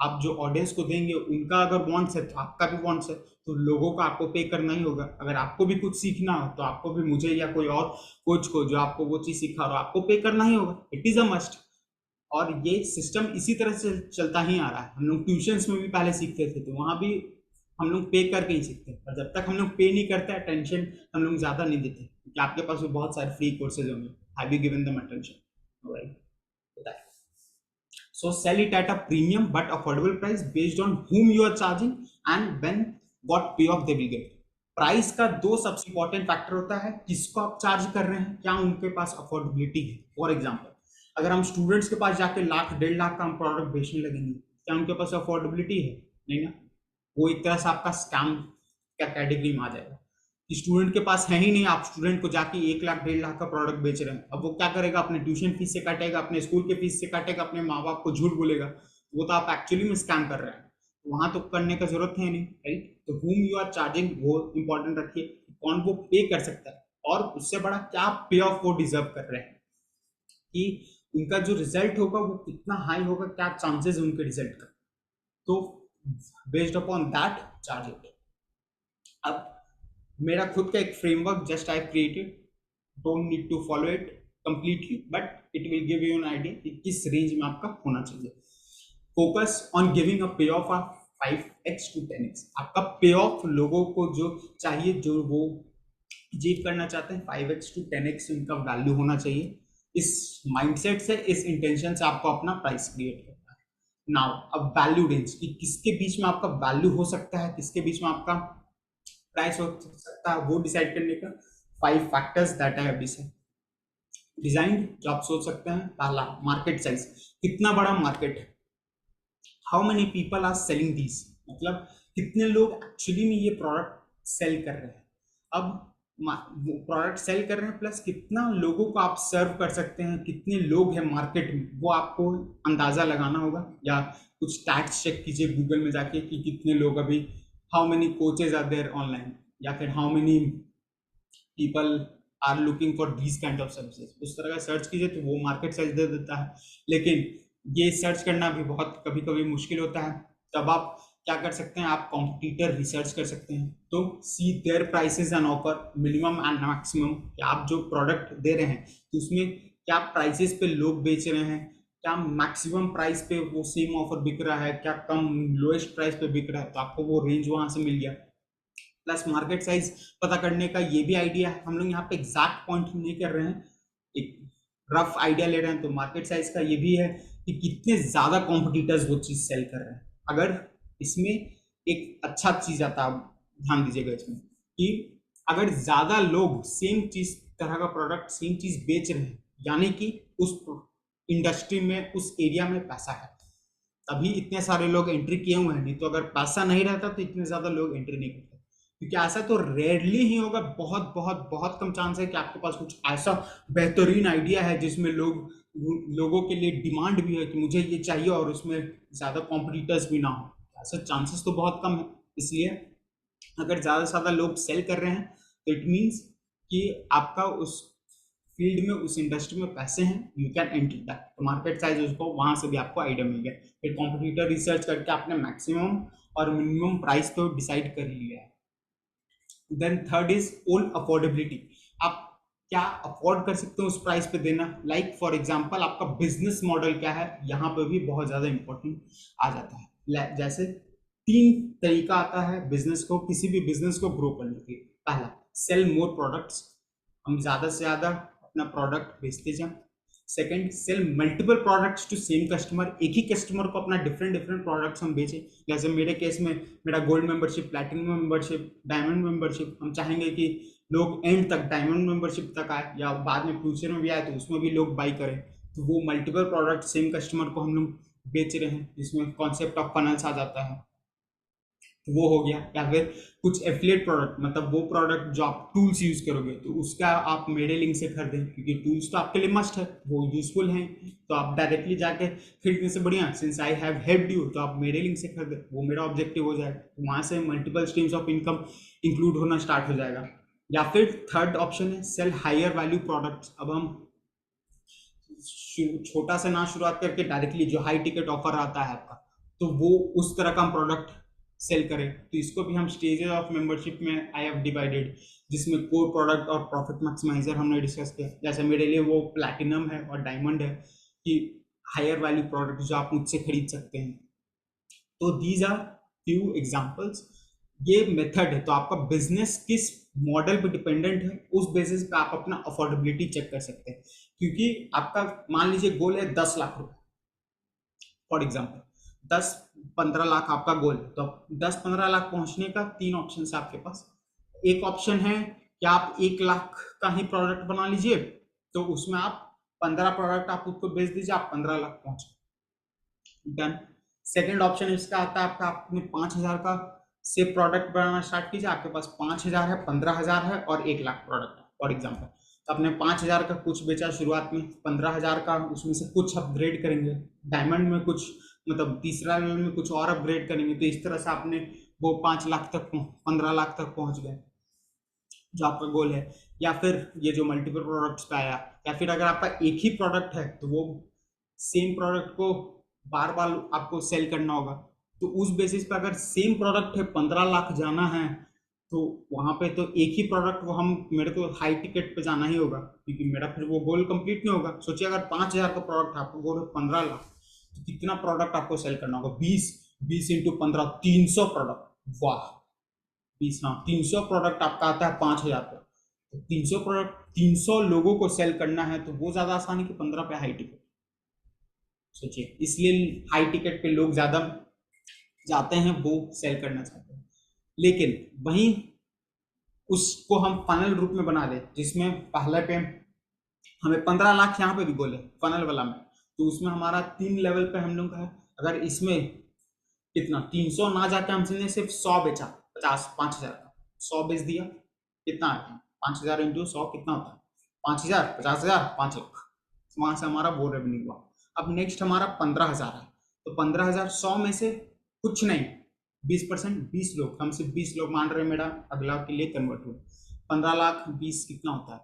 आप जो ऑडियंस को देंगे उनका अगर वांट्स है तो आपका भी वांट्स है, तो लोगों को आपको पे करना ही होगा। अगर आपको भी कुछ सीखना हो तो आपको भी मुझे या कोई और कोच को जो आपको वो चीज सिखा रहा हो आपको पे करना ही होगा, इट इज अ मस्ट। और ये सिस्टम इसी तरह से चलता ही आ रहा है। हम लोग ट्यूशंस में भी पहले सीखते थे तो वहां भी हम लोग पे करके ही सीखते हैं, और जब तक हम लोग पे नहीं करते अटेंशन हम लोग ज्यादा नहीं देते, क्योंकि आपके पास भी बहुत सारे फ्री कोर्सेज होंगे, have you given them attention, right? So sell it at a premium but affordable price based on whom you are charging and when what payoff they will get. Price का दो सबसे इंपॉर्टेंट फैक्टर होता है, किसको आप चार्ज कर रहे हैं, क्या उनके पास अफोर्डेबिलिटी है। फॉर एग्जांपल अगर हम स्टूडेंट्स के पास जाके लाख 1.5 लाख का हम प्रोडक्ट बेचने लगेंगे, क्या उनके पास अफोर्डेबिलिटी है? नहीं ना। वो एक तरह से आपका स्कैम का कैटेगरी में आ जाएगा। स्टूडेंट के पास है ही नहीं, आप स्टूडेंट को जाके 1 लाख 1.5 लाख का प्रोडक्ट बेच रहे हैं, अब वो क्या करेगा? अपने ट्यूशन फीस से काटेगा, अपने स्कूल के फीस से काटेगा, अपने माँ बाप को झूठ बोलेगा, वो तो आप एक्चुअली में स्कैम कर रहे हैं। वहां तो करने का जरूरत है नहीं, राइट? तो whom यू आर चार्जिंग वो इंपॉर्टेंट रखिए, कौन वो पे कर सकता है और उससे बड़ा क्या पे ऑफ वो डिजर्व कर रहे हैं। कि उनका जो रिजल्ट होगा वो कितना हाई होगा, क्या चांसेस है उनके रिजल्ट का, तो based upon that charge it. अब मेरा खुद का एक framework just I created, don't need to follow it completely, but it will give you an idea कि किस रेंज में आपका होना चाहिए। Focus on giving a pay of of 5x to 10x। आपका पे ऑफ लोगों को जो चाहिए, जो वो अचीव करना चाहते हैं, 5x to 10x उनका वैल्यू होना चाहिए। इस माइंडसेट से, इस इंटेंशन से आपको अपना प्राइस क्रिएट करना है। नाउ अब वैल्यू रेंज कि किसके बीच में आपका वैल्यू हो सकता है, किसके बीच में आपका प्राइस हो सकता है, वो डिसाइड करने का 5 factors that I have designed, जो आप सोच सकते हैं। पहला, मार्केट साइज, कितना बड़ा मार्केट है, how many people are selling this, मतलब कितने लोग एक्चुअली में ये प्रोडक्ट सेल कर रहे हैं। अब प्रोडक्ट सेल कर रहे हैं प्लस कितना लोगों को आप सर्व कर सकते हैं, कितने लोग हैं मार्केट में, वो आपको अंदाजा लगाना होगा। या कुछ टैग्स चेक कीजिए गूगल में जाके कि कितने लोग अभी, how many coaches are there online, या फिर how many people are looking for these kind of services. उस तरह का सर्च कीजिए तो वो मार्केट साइज दे देता है। लेकिन ये सर्च करना भी बहुत कभी कभी मुश्किल होता है, तब आप क्या कर सकते हैं, आप कॉम्पिटिटर रिसर्च कर सकते हैं। तो see their prices and offer, minimum and maximum, कि आप जो प्रोडक्ट दे रहे हैं तो उसमें क्या प्राइसेस पे लोग बेच रहे हैं, क्या मैक्सिमम प्राइस पे वो सेम ऑफर बिक रहा है, क्या कम लोएस्ट प्राइस पे बिक रहा है, तो आपको वो रेंज वहां से मिल गया। प्लस मार्केट साइज पता करने का ये भी आइडिया है, हम लोग यहाँ पे एग्जैक्ट पॉइंट नहीं कर रहे हैं, एक रफ आइडिया ले रहे हैं। तो मार्केट साइज का ये भी है कि कितने ज्यादा कॉम्पिटिटर्स वो चीज सेल कर रहे हैं। अगर इसमें एक अच्छा चीज आता है, ध्यान दीजिएगा इसमें, कि अगर ज्यादा लोग सेम चीज, तरह का प्रोडक्ट सेम चीज बेच रहे हैं, यानी कि उस इंडस्ट्री में, उस एरिया में पैसा है, तभी इतने सारे लोग एंट्री किए हुए हैं। नहीं तो अगर पैसा नहीं रहता तो इतने ज्यादा लोग एंट्री नहीं करते, क्योंकि ऐसा तो रेयरली ही होगा, बहुत बहुत बहुत कम चांस है कि आपके पास कुछ ऐसा बेहतरीन आइडिया है जिसमें लोगों के लिए डिमांड भी है कि मुझे ये चाहिए और उसमें ज्यादा कॉम्पिटिटर्स भी ना हो। ऐसा चांसेस तो बहुत कम है। इसलिए अगर ज्यादा से ज्यादा लोग सेल कर रहे हैं तो इट मीन्स कि आपका उस फील्ड में, उस इंडस्ट्री में पैसे हैं, यू कैन एंटर दैट। तो मार्केट साइज उसको वहां से भी आपको आइडिया मिल गया। फिर कॉम्पिटिटर रिसर्च करके आपने मैक्सिमम और मिनिमम प्राइस तो डिसाइड कर लिया है। Then third is on affordability, आप क्या अफोर्ड कर सकते हो उस प्राइस पे देना। लाइक फॉर एग्जांपल आपका बिजनेस मॉडल क्या है, यहाँ पे भी बहुत ज्यादा इंपॉर्टेंट आ जाता है। जैसे 3 तरीका आता है बिजनेस को, किसी भी बिजनेस को ग्रो करने के। पहला, सेल मोर प्रोडक्ट्स, हम ज्यादा से ज्यादा अपना प्रोडक्ट बेचते जाएं। Second, sell multiple products to same customer, एक ही कस्टमर को अपना डिफरेंट डिफरेंट प्रोडक्ट्स हम बेचें। जैसे मेरे केस में मेरा gold membership, platinum membership, diamond membership, हम चाहेंगे कि लोग एंड तक डायमंड मेंबरशिप तक आए, या बाद में फ्यूचर में भी आए तो उसमें भी लोग बाई करें। तो वो मल्टीपल प्रोडक्ट सेम कस्टमर को हम लोग बेच रहे हैं, जिसमें कॉन्सेप्ट ऑफ फनल्स आ जाता है, वो हो गया। या फिर कुछ एफिलिएट प्रोडक्ट, मतलब वो प्रोडक्ट जो आप टूल्स यूज करोगे तो उसका आप मेरे लिंक से खरीदें, क्योंकि टूल्स तो आपके लिए मस्ट है, वो यूजफुल हैं। तो आप डायरेक्टली जाके खरीदने से बढ़िया, since I have helped you, तो आप मेरे लिंक से खरीदें, वो मेरा ऑब्जेक्टिव हो जाएगा। तो वहां से multiple streams of income include होना स्टार्ट हो जाएगा। या फिर थर्ड ऑप्शन है सेल हायर वैल्यू प्रोडक्ट्स। अब हम छोटा से ना शुरुआत करके डायरेक्टली जो हाई टिकट ऑफर आता है आपका, तो वो उस तरह का हम प्रोडक्ट सेल करें। तो इसको भी हम स्टेजेस ऑफ मेंबरशिप में आई हैव डिवाइडेड, जिसमें कोर प्रोडक्ट और प्रॉफिट मैक्सिमाइजर हमने डिस्कस किया। जैसे मेरे लिए वो प्लैटिनम है और डायमंड है, कि हायर वैल्यू प्रोडक्ट जो आप मुझसे खरीद सकते हैं। तो दीज आर फ्यू एग्जांपल्स। ये मेथड है, तो आपका बिजनेस किस मॉडल पे डिपेंडेंट है, उस बेसिस पे आप अपना अफोर्डेबिलिटी चेक कर सकते हैं। क्योंकि आपका मान लीजिए गोल है 10 लाख रुपए, फॉर एग्जाम्पल 10-15 लाख आपका गोल है, तो 10-15 लाख पहुंचने का 3 ऑप्शन है आपके पास। एक ऑप्शन है कि आप 1 लाख का ही प्रोडक्ट बना लीजिए, तो उसमें आप 15 प्रोडक्ट आप उसको बेच दीजिए, आप 15 लाख पहुंचे, डन। सेकेंड ऑप्शन इसका आता है आपका, आपने 5,000 का से प्रोडक्ट बनाना स्टार्ट कीजिए, आपके पास 5,000 है, 15,000 है और 1 लाख प्रोडक्ट है, फॉर एग्जाम्पल। तो आपने 5,000 का कुछ बेचा शुरुआत में, 15,000 का उसमें से कुछ अपग्रेड करेंगे, डायमंड में कुछ, मतलब तीसरा लेवल में कुछ और अपग्रेड करेंगे, तो इस तरह से आपने वो 5 लाख तक, 15 लाख तक पहुंच गए। जो आपका गोल है, या फिर ये जो मल्टीपल प्रोडक्ट्स पे आया, या फिर अगर आपका एक ही प्रोडक्ट है तो वो सेम प्रोडक्ट को बार बार आपको सेल करना होगा। तो उस बेसिस पे अगर सेम प्रोडक्ट है 15 लाख जाना है, तो वहां पे तो एक ही प्रोडक्ट वो हम मेरे को हाई टिकट पे जाना ही होगा, क्योंकि मेरा फिर वो गोल कंप्लीट नहीं होगा। सोचिए अगर 5,000 का प्रोडक्ट है, आपको गोल है 15 लाख, तो कितना प्रोडक्ट आपको सेल करना होगा? 20, 20 × 15, 300 प्रोडक्ट। वाह, 20, हाँ, 300 प्रोडक्ट आपका आता है 5,000 का। तो 300 प्रोडक्ट 300 लोगों को सेल करना है, तो वो ज्यादा आसानी कि 15 पे हाई टिकट। सोचिए, इसलिए हाई टिकट पे लोग ज्यादा जाते हैं, वो सेल करना चाहते हैं। लेकिन वहीं उसको हम फनल रूप में बना दे, जिसमें पहले पे हमें 15 लाख यहाँ पे भी गोल है फनल वाला में, तो उसमें हमारा 3 लेवल पे हम लोग का है। अगर इसमें कितना 300 ना जाके हमने सिर्फ 100 बेचा, 50, 5,000 का 100 बेच दिया, कितना आता है? 5,000 इंटू 100 कितना होता है? 5,000, 50,000, 5 लाख। वहां से हमारा वो रेवेन्यू हुआ। अब नेक्स्ट हमारा 15,000 है, तो 15,000 100 में से कुछ नहीं, 20%, 20 लोग, हम सिर्फ 20 लोग मान रहे हैं, मेरा अगला के लिए कन्वर्ट हुआ। 15 लाख 20 कितना होता है?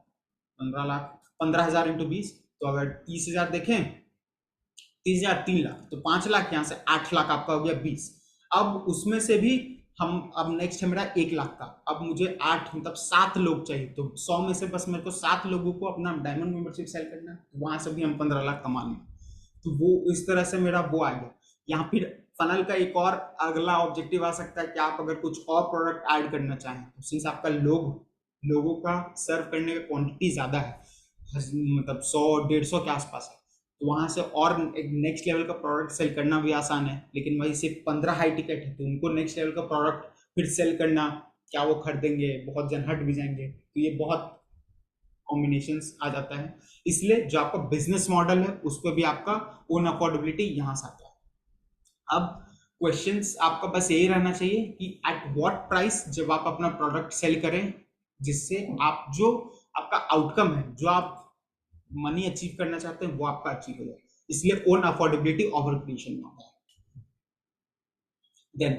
15 लाख, 15,000 इंटू 20, तो अगर 30,000 देखें, 30,000 3 लाख, तो 5 लाख, यहाँ से 8 लाख आपका हो गया 20। अब उसमें से भी हम, अब नेक्स्ट है मेरा 1 लाख का। अब मुझे 8 मतलब 7 लोग चाहिए, तो 100 में से बस मेरे को 7 लोगों को अपना डायमंड मेंबरशिप सेल करना है, तो वहां से भी हम 15 लाख कमा लेंगे। तो वो इस तरह से मेरा वो आ गया। यहाँ फिर फनल का एक और अगला ऑब्जेक्टिव आ सकता है कि आप अगर कुछ और प्रोडक्ट ऐड करना चाहें, तो सिंस आपका लोगों का सर्व करने का क्वांटिटी ज्यादा है, मतलब 100 150 के आसपास है, तो वहां से और एक नेक्स्ट लेवल का प्रोडक्ट सेल करना भी आसान है। लेकिन वही सिर्फ 15 हाई टिकट है, तो उनको नेक्स्ट लेवल का प्रोडक्ट फिर सेल करना, क्या वो खरीदेंगे? बहुत जन हट भी जाएंगे, तो ये बहुत कॉम्बिनेशंस आ जाता है। इसलिए जो आपका बिजनेस मॉडल है उस पर भी आपका ओन अफोर्डेबिलिटी यहाँ से आता है। अब क्वेश्चंस आपका बस यही रहना चाहिए कि एट व्हाट प्राइस जब आप अपना प्रोडक्ट सेल करें, जिससे आप जो आपका आउटकम है, जो आप मनी अचीव करना चाहते हैं, वो आपका अचीव हो जाए। इसलिए ओन अफोर्डेबिलिटी ओवर क्रिएशन में आता है। Then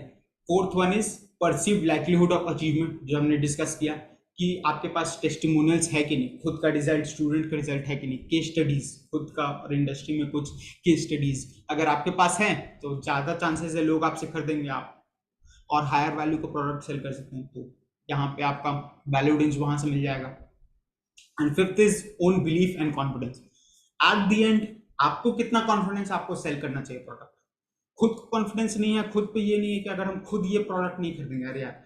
fourth one is perceived likelihood of achievement, जो हमने डिस्कस किया कि आपके पास टेस्टिमोनियल्स है कि नहीं, खुद का रिजल्ट, स्टूडेंट का रिजल्ट है कि नहीं, केस स्टडीज खुद का, और इंडस्ट्री में कुछ केस स्टडीज अगर आपके पास है, तो ज्यादा चांसेस है लोग आपसे खरीदेंगे, आप और हायर वैल्यू का प्रोडक्ट सेल कर सकते हैं, तो यहाँ पे आपका वैल्यू रेंज वहां से मिल जाएगा। And fifth is own belief and confidence. At the end आपको कितना कॉन्फिडेंस आपको सेल करना चाहिए प्रोडक्ट। खुद को कॉन्फिडेंस नहीं है, खुद पे ये नहीं है कि अगर हम खुद ये प्रोडक्ट नहीं खरीदेंगे, अरे यार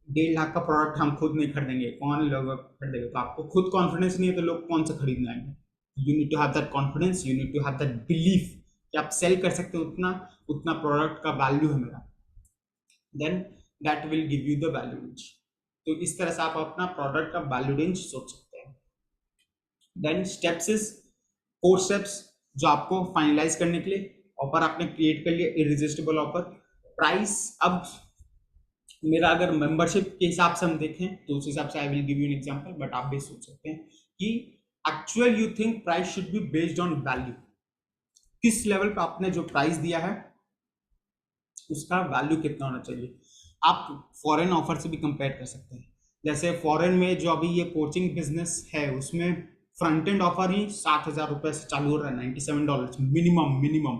1.5 लाख का प्रोडक्ट हम खुद नहीं खरीदेंगे, कौन लोग खरीदेगा? तो आपको खुद कॉन्फिडेंस नहीं है, तो लोग कौन सा खरीदने आएंगे? You need to have that confidence, you need to have that belief कि आप सेल कर सकते हो, उतना उतना प्रोडक्ट का वैल्यू है मेरा, then that will give you the value range. तो इस तरह से आप अपना प्रोडक्ट का वैल्यू रेंज सोच सकते हैं। देन स्टेप्स इज 4 स्टेप्स जो आपको फाइनलाइज करने के लिए, ऑफर आपने क्रिएट कर लिया, इरिजिस्टिबल ऑफर, प्राइस। अब मेरा अगर मेंबरशिप के हिसाब से हम देखें, तो उस हिसाब से आई will give you an example, but आप भी सोच सकते हैं कि actual you think price should be based on value. किस लेवल पे आपने जो प्राइस दिया है उसका वैल्यू कितना होना चाहिए। आप फॉरेन ऑफर से भी कंपेयर कर सकते हैं। जैसे फॉरेन में जो अभी ये कोचिंग बिजनेस है, उसमें फ्रंट एंड ऑफर ही 7,000 रुपए से चालू हो रहा है, $97 मिनिमम मिनिमम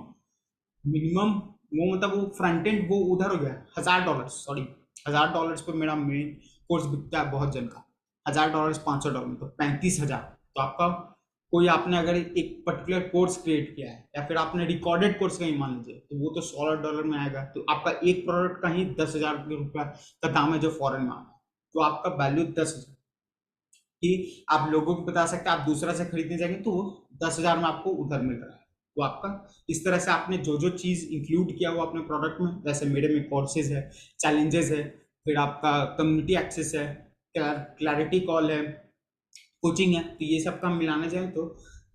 मिनिमम। वो मतलब वो फ्रंट एंड वो उधर हो गया $1,000, सॉरी $1,000 पे मेरा मेन कोर्स बिकता है बहुत जन का, $1,000 $500, तो 35,000। तो आपका कोई आपने अगर एक पर्टिकुलर कोर्स क्रिएट किया है, या फिर आपने रिकॉर्डेड कोर्स कहीं मान लीजिए, तो वो तो $16 में आएगा, तो आपका एक प्रोडक्ट का ही 10,000 रुपया का दाम है जो फॉरेन में आता है, तो आपका वैल्यू 10,000। कि आप लोगों को बता सकते हैं, आप दूसरा से खरीदने जाएंगे तो 10,000 में आपको उधर मिल रहा है। तो आपका इस तरह से आपने जो जो चीज इंक्लूड किया हुआ अपने प्रोडक्ट में, जैसे मेरे में कोर्सेज है, चैलेंजेस है, फिर आपका कम्युनिटी एक्सेस है, क्लैरिटी कॉल है, कोचिंग है, तो ये सब का हम मिलाने जाए तो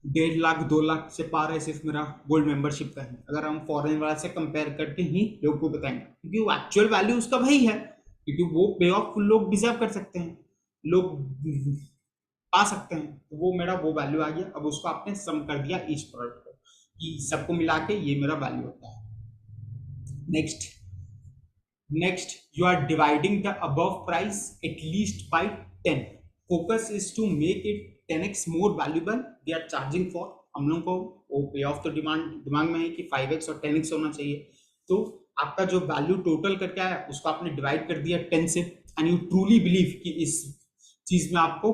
1.5 लाख 2 लाख से पार है सिर्फ मेरा गोल्ड मेंबरशिप का है, अगर हम फॉरेन वाला से कंपेयर करके ही लोगों को बताएंगे, क्योंकि वो एक्चुअल वैल्यू उसका वही है, क्योंकि वो पे ऑफ लोग डिजर्व कर सकते हैं, लोग पा सकते हैं, तो वो मेरा वो वैल्यू आ गया। अब उसको आपने सम कर दिया ईच प्रोडक्ट को, कि सबको मिला के ये मेरा वैल्यू होता है। Next you are dividing the above price at least by 10। Focus is to make it 10x more valuable they are charging for. हम लोग को वो पे ऑफ तो डिमांड दिमाग में है कि 5x और 10x होना चाहिए, तो आपका जो वैल्यू टोटल करके आया उसको आपने डिवाइड कर दिया 10 से, एंड यू ट्रूली बिलीव कि इस चीज में आपको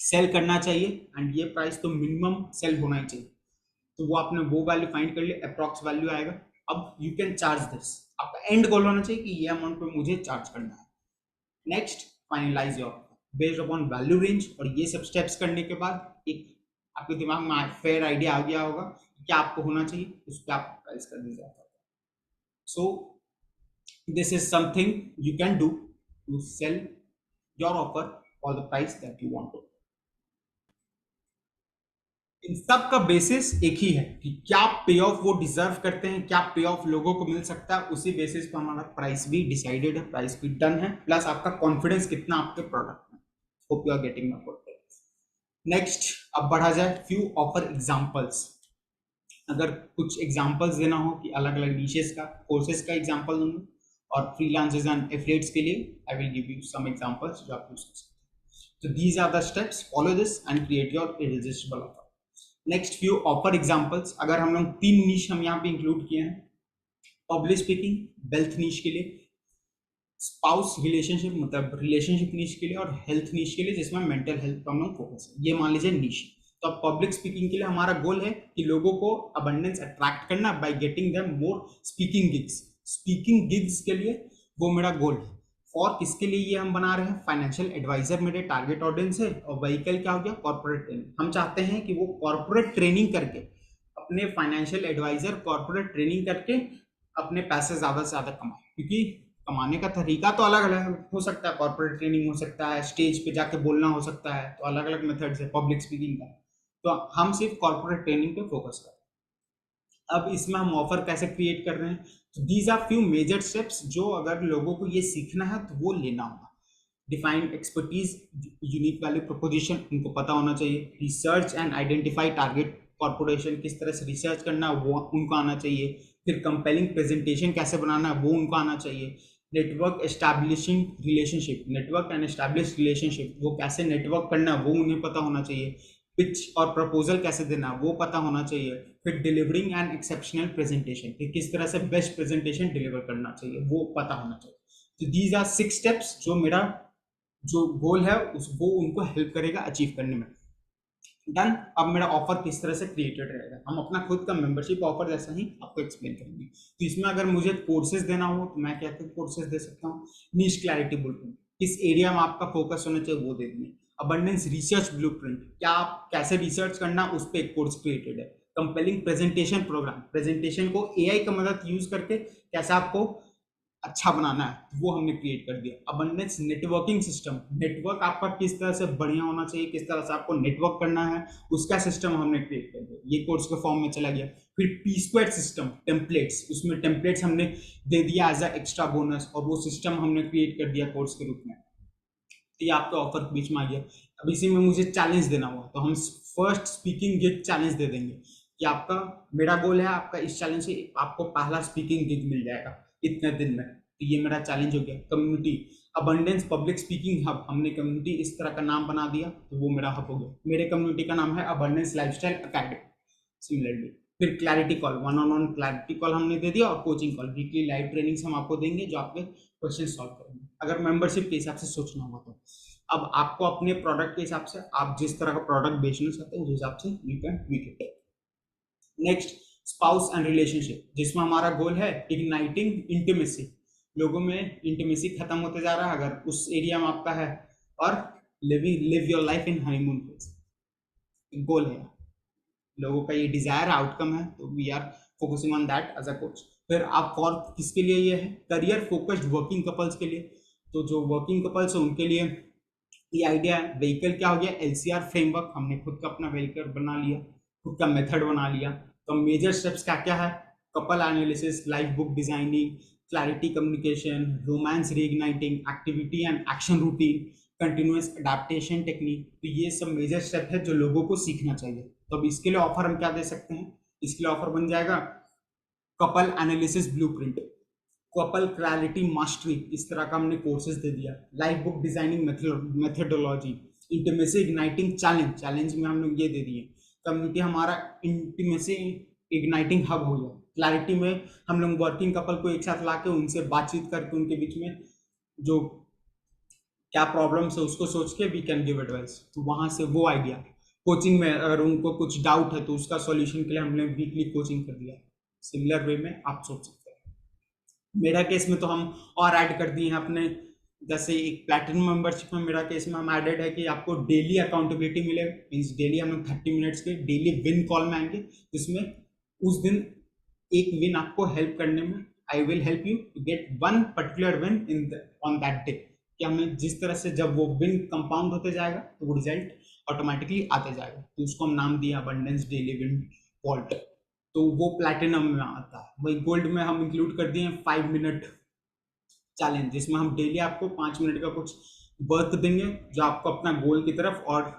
सेल करना चाहिए एंड ये प्राइस तो मिनिमम सेल होना ही चाहिए, तो वो आपने वो वैल्यू फाइंड कर लिया, अप्रॉक्स वैल्यू आएगा। अब यू कैन चार्ज दिस, आपका एंड गोल होना चाहिए कि ये अमाउंट पे मुझे चार्ज करना है। Next, finalize your based upon value range, और ये सब स्टेप्स करने के बाद एक आपके दिमाग में फेयर आइडिया आ गया होगा क्या आपको होना चाहिए, उस पर आप प्राइस कर दीजिए। So this is something you can do to sell your offer for the price that you want to. इन सब का बेसिस एक ही है कि क्या पे ऑफ वो डिजर्व करते हैं, क्या पे ऑफ लोगों को मिल सकता है, उसी बेसिस पर हमारा प्राइस भी डिसाइडेड है, प्राइस भी डन है, प्लस आपका कॉन्फिडेंस कितना आपके प्रोडक्ट में। Hope you are getting my point. Next, अब बढ़ा जाए फ्यू ऑफर एग्जांपल्स। अगर कुछ एग्जांपल्स देना हो कि अलग अलग निशेस का, कोर्सेज का एग्जांपल दूंगा, और फ्रीलांसर्स एंड एफिलिएट्स के लिए I will give you some examples जो आप यूज कर सकते हैं। तो these are the steps, follow this and create your irresistible offer. Next, few offer examples. अगर हम लोग 3 नीश हम यहाँ पे इंक्लूड किए हैं, पब्लिक स्पीकिंग वेल्थ नीश के लिए, स्पाउस रिलेशनशिप मतलब रिलेशनशिप नीश के लिए, और हेल्थ नीश के लिए जिसमें मेंटल हेल्थ पर हम लोग फोकस है, ये मान लीजिए नीश। तो अब पब्लिक स्पीकिंग के लिए हमारा गोल है कि लोगों को अबंडेंस अट्रैक्ट करना by getting them more speaking gigs. Speaking gigs के लिए वो मेरा गोल है। और किसके लिए ये हम बना रहे हैं, फाइनेंशियल एडवाइजर मेरे टारगेट ऑडियंस है, और व्हीकल क्या हो गया, कॉर्पोरेट ट्रेनिंग। हम चाहते हैं कि वो कॉर्पोरेट ट्रेनिंग करके अपने फाइनेंशियल एडवाइजर कॉर्पोरेट ट्रेनिंग करके अपने पैसे ज्यादा से ज्यादा कमाए, क्योंकि कमाने का तरीका तो अलग अलग हो सकता है, कॉर्पोरेट ट्रेनिंग हो सकता है, स्टेज पे जाके बोलना हो सकता है, तो अलग अलग मेथड्स है पब्लिक स्पीकिंग का। तो हम सिर्फ कॉर्पोरेट ट्रेनिंग पे फोकस कर रहे हैं। अब इसमें हम ऑफर कैसे क्रिएट कर रहे हैं, तो these are few major steps जो अगर लोगों को ये सीखना है तो वो लेना होगा। Defined expertise, unique value proposition उनको पता होना चाहिए। Research and identify target corporation, किस तरह से रिसर्च करना है वो उनको आना चाहिए। फिर कंपेलिंग प्रेजेंटेशन कैसे बनाना है वो उनको आना चाहिए। Network establishing relationship, network and establish relationship, वो कैसे नेटवर्क करना है वो उन्हें पता होना चाहिए। पिच और प्रपोजल कैसे देना है वो पता होना चाहिए। फिर डिलीवरिंग एंड एक्सेप्शनल प्रेजेंटेशन, कि किस तरह से बेस्ट प्रेजेंटेशन डिलीवर करना चाहिए वो पता होना चाहिए। तो दीज आर 6 स्टेप्स जो मेरा जो गोल है उस वो उनको हेल्प करेगा अचीव करने में। डन। अब मेरा ऑफर किस तरह से क्रिएटेड रहेगा, हम अपना खुद का मेंबरशिप ऑफर जैसा ही आपको एक्सप्लेन करेंगे। तो इसमें अगर मुझे कोर्सेज देना हो तो मैं क्या क्या कोर्सेज दे सकता हूँ। नीश क्लैरिटी ब्लूप्रिंट, किस एरिया में आपका फोकस होना चाहिए वो दे देंगे। अबंडेंस रिसर्च ब्लूप्रिंट, क्या आप कैसे रिसर्च करना उस पर एक कोर्स क्रिएटेड है। कंपेलिंग प्रेजेंटेशन प्रोग्राम, प्रेजेंटेशन को एआई का मदद यूज करके कैसे आपको अच्छा बनाना है वो हमने क्रिएट कर दिया। अबंडेंस नेटवर्किंग सिस्टम, नेटवर्क आपका किस तरह से बढ़िया होना चाहिए, किस तरह से आपको नेटवर्क करना है उसका सिस्टम हमने क्रिएट कर दिया, ये कोर्स के फॉर्म में चला गया। फिर पी स्क्वायर सिस्टम, टेम्पलेट्स, उसमें टेम्पलेट्स हमने दे दिया एज अ एक्स्ट्रा बोनस, और वो सिस्टम हमने क्रिएट कर दिया कोर्स के रूप में। तो ये आपके ऑफर के बीच में आ गया। अब इसी में मुझे चैलेंज देना हुआ तो हम फर्स्ट स्पीकिंग गिग चैलेंज दे देंगे कि आपका, मेरा गोल है आपका इस चैलेंज से आपको पहला स्पीकिंग गिग मिल जाएगा इतने दिन में। तो ये मेरा चैलेंज हो गया। Community abundance public speaking hub, हमने कम्युनिटी इस तरह का नाम बना दिया तो वो मेरा हब हो गया। मेरे कम्युनिटी का नाम है अबंडेंस लाइफस्टाइल अकेडमी। सिमिलरली फिर clarity call, one on one clarity call हमने दे दिया, और coaching call, weekly live trainings हम आपको देंगे जो आपके क्वेश्चन सॉल्व करेंगे अगर मेंबरशिप के हिसाब से सोचना होगा तो। अब आपको अपने प्रोडक्ट के हिसाब से, आप जिस तरह का प्रोडक्ट बेचना चाहते हैं उस हिसाब से you can make it. Next, spouse and relationship, जिसमें हमारा गोल है इग्नाइटिंग इंटीमेसी, लोगों में इंटीमेसी खत्म होते जा रहा है अगर उस एरिया में आपका है, और live your life in honeymoon phase, goal है लोगों का, ये डिजायर आउटकम है, तो we are focusing on that as a coach. फिर आप फॉर किसके लिए ये है, करियर फोकस्ड वर्किंग कपल्स के लिए। तो जो वर्किंग कपल्स है उनके लिए ये आइडिया है। व्हीकल क्या हो गया, एलसीआर फ्रेमवर्क, हमने खुद का अपना व्हीकल बना लिया, खुद का मेथड बना लिया। तो मेजर स्टेप्स क्या क्या है, couple analysis, life book designing, clarity communication, romance reigniting, activity and action routine, continuous adaptation technique. तो ये सब मेजर स्टेप है जो लोगों को सीखना चाहिए। तो अब इसके लिए ऑफर हम क्या दे सकते हैं, इसके लिए ऑफर बन जाएगा couple analysis blueprint, couple clarity mastery, इस तरह का हमने कोर्सेज दे दिया। Life book designing methodology, intimacy igniting challenge, challenge में हम लोग ये दे दिए कम्युनिटी हमारा इंटीमेसी इग्नाइटिंग हब हो जाए। क्लैरिटी में हम लोग वर्किंग कपल को एक साथ लाके उनसे बातचीत करके उनके बीच में जो क्या प्रॉब्लम्स है उसको सोच के वी कैन गिव एडवाइस, तो वहां से वो आइडिया। कोचिंग में अगर उनको कुछ डाउट है तो उसका सॉल्यूशन के लिए हमने वीकली कोचिंग कर दिया। सिमिलर वे में आप सोच सकते हैं। मेरा केस में तो हम और ऐड कर दिए हैं अपने, जैसे एक प्लैटिनम मेंबरशिप में मेरा केस में हम एडेड है कि आपको डेली अकाउंटेबिलिटी मिलेगा। मीन्स डेली हम 30 मिनट्स के डेली विन कॉल में आएंगे, जिसमें उस दिन एक विन आपको हेल्प करने में, I will help you to get one particular win in on that day. कि हमें जिस तरह से जब वो विन कंपाउंड होते जाएगा तो वो रिजल्ट ऑटोमेटिकली आते जाएगा, तो उसको हम नाम दिया अबंडेंस डेली विन वॉल्ट। तो वो प्लैटिनम में आता है। वही गोल्ड में हम इंक्लूड कर दिए 5 मिनट चैलेंज, जिसमें हम डेली आपको 5 मिनट का कुछ वर्क देंगे जो आपको अपना गोल की तरफ और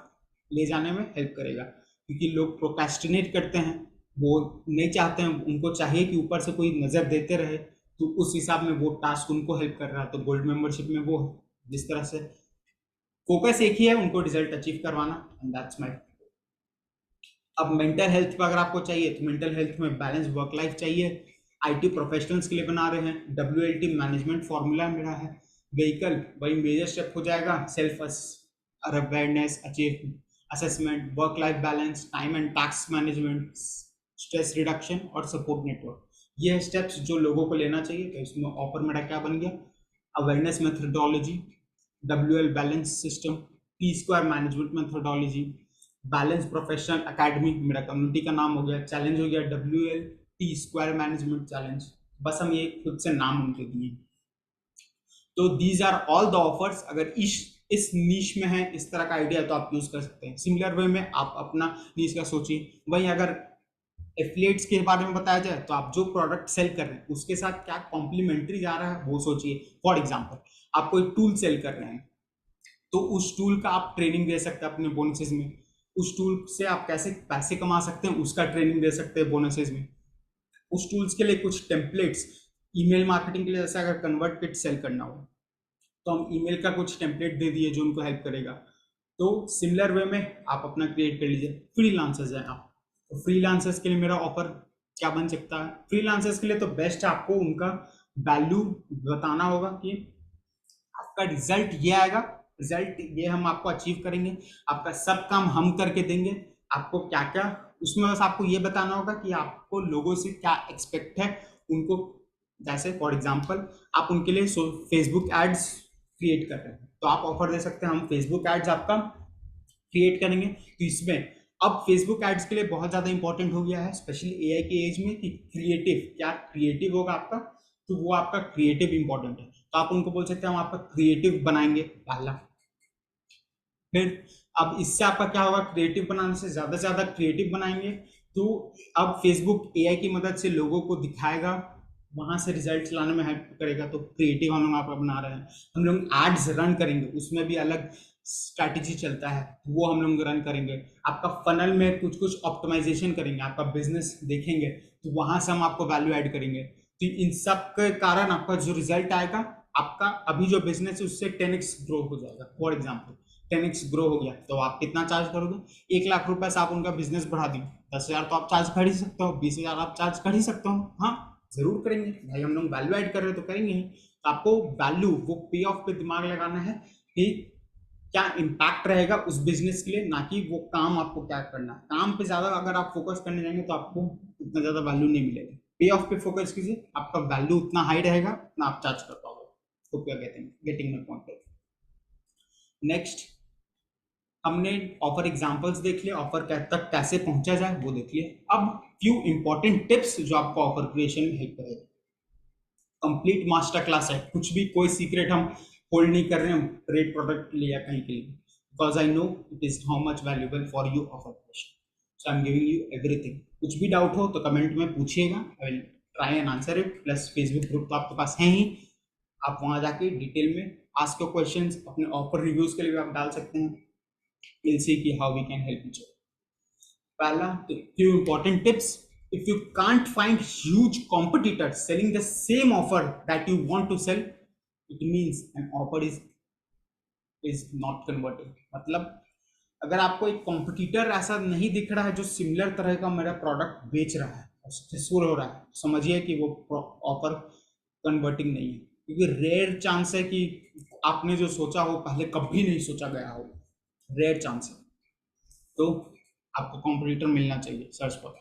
ले जाने में हेल्प करेगा। क्योंकि लोग प्रोक्रेस्टिनेट करते हैं, वो नहीं चाहते हैं, उनको चाहिए कि ऊपर से कोई नजर देते रहे, तो उस हिसाब में वो टास्क उनको हेल्प कर रहा है। तो गोल्ड मेंबरशिप में वो जिस तरह से फोकस एक ही है, उनको रिजल्ट अचीव करवाना, एंड दैट्स माय। अब मेंटल हेल्थ पर अगर आपको चाहिए तो मेंटल हेल्थ में बैलेंस वर्क लाइफ चाहिए। आईटी प्रोफेशनल्स के लिए बना रहे हैं। WLT मैनेजमेंट फॉर्मूला मेरा है। व्हीकल वही मेजर स्टेप हो जाएगा, self awareness, achieve assessment, work life balance, time and task management, stress reduction और सपोर्ट नेटवर्क। ये स्टेप्स जो लोगों को लेना चाहिए। तो इसमें ऑफर मेरा क्या बन गया, awareness methodology, WL balance system, T square management methodology, balance professional academy मेरा कम्युनिटी का नाम हो गया, चैलेंज हो गया WLT स्क्वायर मैनेजमेंट चैलेंज। बस हम ये खुद से नाम उनके दिए। तो these are all the offers. अगर इस नीश में है इस तरह का आइडिया तो आप यूज कर सकते हैं। सिमिलर वे में आप अपना नीश का सोचिए। वहीं अगर एफिलिएट्स के बारे में बताया जाए तो आप जो प्रोडक्ट सेल कर रहे हैं उसके साथ क्या कॉम्प्लीमेंट्री जा रहा है वो सोचिए। फॉर एग्जाम्पल आप कोई टूल सेल कर रहे हैं तो उस टूल का आप ट्रेनिंग दे सकते हैं अपने बोनसेस में। उस टूल से आप कैसे पैसे कमा सकते हैं उसका ट्रेनिंग दे सकते हैं बोनसेस में। उस टूल्स के लिए कुछ टेम्पलेट्स, ईमेल मार्केटिंग के लिए जैसे अगर कन्वर्ट किट सेल करना हो तो हम ईमेल का कुछ टेम्पलेट दे दिए जो उनको हेल्प करेगा। तो सिमिलर वे में आप अपना क्रिएट कर लीजिए। फ्रीलांसर्स हैं आप, तो फ्रीलांसर्स के लिए मेरा ऑफर क्या बन सकता है। फ्रीलांसर्स के लिए तो बेस्ट है, आपको उनका वैल्यू बताना होगा कि आपका रिजल्ट ये आएगा, रिजल्ट ये हम आपको अचीव करेंगे, आपका सब काम हम करके देंगे। आपको क्या क्या उसमें बस आपको ये बताना होगा कि आपको लोगों से क्या एक्सपेक्ट है उनको। जैसे फॉर एग्जांपल आप उनके लिए फेसबुक एड्स क्रिएट कर रहे हैं तो आप ऑफर दे सकते हैं हम फेसबुक एड्स आपका क्रिएट करेंगे। तो इसमें अब फेसबुक एड्स के लिए बहुत ज्यादा इंपॉर्टेंट हो गया है स्पेशली एआई के एज में कि क्रिएटिव, क्या क्रिएटिव होगा आपका, तो वो आपका क्रिएटिव इंपॉर्टेंट है। तो आप उनको बोल सकते हैं हम आपका क्रिएटिव बनाएंगे पहला। फिर अब इससे आपका क्या होगा, क्रिएटिव बनाने से ज्यादा क्रिएटिव बनाएंगे तो अब फेसबुक एआई की मदद से लोगों को दिखाएगा, वहां से रिजल्ट लाने में हेल्प करेगा। तो क्रिएटिव हम लोग आप बना रहे हैं। हम लोग एड्स रन करेंगे, उसमें भी अलग स्ट्रैटेजी चलता है, वो हम लोग रन करेंगे। आपका फनल में कुछ कुछ ऑप्टिमाइजेशन करेंगे, आपका बिजनेस देखेंगे तो वहां से हम आपको वैल्यू ऐड करेंगे। तो इन सब के कारण आपका जो रिजल्ट आएगा, आपका अभी जो बिजनेस है उससे 10x ग्रो हो जाएगा। फॉर एग्जाम्पल 10x ग्रो हो गया तो आप कितना चार्ज करोगे, 1 लाख रुपए से आप उनका बिजनेस बढ़ा दिए, 10,000 तो आप चार्ज कर ही सकते हो, 20,000 आप चार्ज कर ही सकते हो। हाँ जरूर करेंगे भाई, हम लोग वैल्यू ऐड कर रहे हैं तो करेंगे ही। तो आपको वैल्यू वो पे ऑफ पे दिमाग लगाना है कि क्या इम्पैक्ट रहेगा उस बिजनेस के लिए, ना कि वो काम आपको क्या करना है। काम पे ज्यादा अगर आप फोकस करने जाएंगे तो आपको उतना ज्यादा वैल्यू नहीं मिलेगा। पे ऑफ पे फोकस कीजिए, आपका वैल्यू उतना हाई रहेगा उतना आप चार्ज कर पाओगे। तो क्या कहते हैं, गेटिंग माय पॉइंट। नेक्स्ट हमने ऑफर एग्जांपल्स देख लिए, ऑफर तक कैसे पहुंचा जाए वो देख लिए। अब फ्यू इंपॉर्टेंट टिप्स जो आपको ऑफर क्रिएशन में हेल्प करेगा। कंप्लीट मास्टर क्लास है, कुछ भी कोई सीक्रेट हम होल्ड नहीं कर रहे हैं ट्रेड प्रोडक्ट लिया कहीं के लिए, because I know it is how much valuable for you offer creation. So I am giving you everything. कुछ भी डाउट हो तो कमेंट में पूछिएगा, I will try and answer it. Plus Facebook group तो आपके पास है ही, आप वहां जाके डिटेल में आस्क योर क्वेश्चंस, अपने ऑफर रिव्यूज के लिए भी आप डाल सकते हैं। we'll see how we can help each other. पहला, few important tips. If you can't find huge competitors selling the same offer that you want to sell, it means an offer is is not converting. मतलब अगर आपको एक कॉम्पिटिटर ऐसा नहीं दिख रहा है जो सिमिलर तरह का मेरा प्रोडक्ट बेच रहा है और सक्सेसफुल हो रहा है, समझिए कि वो ऑफर कन्वर्टिंग नहीं है, क्योंकि रेयर चांस है कि आपने जो सोचा हो पहले कभी नहीं सोचा गया हो, रेयर चांस है। तो आपको कॉम्पिटिटर मिलना चाहिए सर्च पर।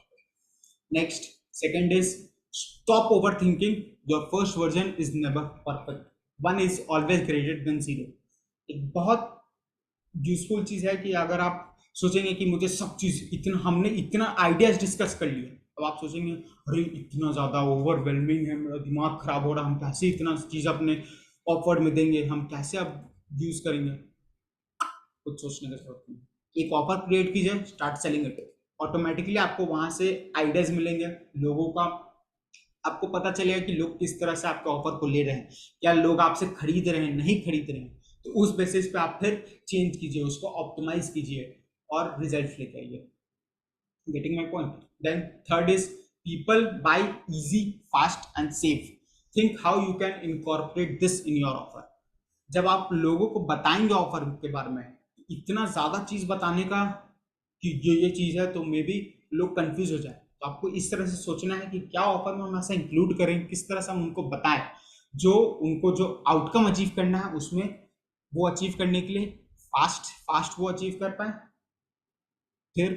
Next, second is stop over thinking, your first version is never perfect, one is always greater than zero. एक बहुत यूजफुल चीज है कि अगर आप सोचेंगे कि मुझे सब चीज इतना, हमने इतना आइडियाज डिस्कस कर लिए, अब आप सोचेंगे अरे इतना ज्यादा ओवरवेलमिंग है, मेरा दिमाग खराब हो रहा, हम कैसे इतना चीज अपने ऑफर में देंगे, हम कैसे अब यूज करेंगे। कुछ सोचने की जरूरत नहीं, एक ऑफर क्रिएट कीजिए, स्टार्ट सेलिंग इट, ऑटोमेटिकली आपको वहां से आइडियाज मिलेंगे, लोगों का आपको पता चलेगा कि लोग किस तरह से आपके ऑफर को ले रहे हैं, क्या लोग आपसे खरीद रहे हैं, नहीं खरीद रहे हैं। तो उस बेसिस पे आप फिर चेंज कीजिए, उसको ऑप्टिमाइज कीजिए और रिजल्ट लेके आइए। Getting my point. Then third is people buy easy, fast and safe, think how you can incorporate this in your offer. जब आप लोगों को बताएंगे ऑफर के बारे में, इतना ज्यादा चीज बताने का कि ये चीज है, तो मे बी लोग कंफ्यूज हो जाए। तो आपको इस तरह से सोचना है कि क्या ऑफर में हम ऐसा इंक्लूड करें, किस तरह से हम उनको बताएं जो उनको जो आउटकम अचीव करना है उसमें वो अचीव करने के लिए फास्ट फास्ट वो अचीव कर पाए, फिर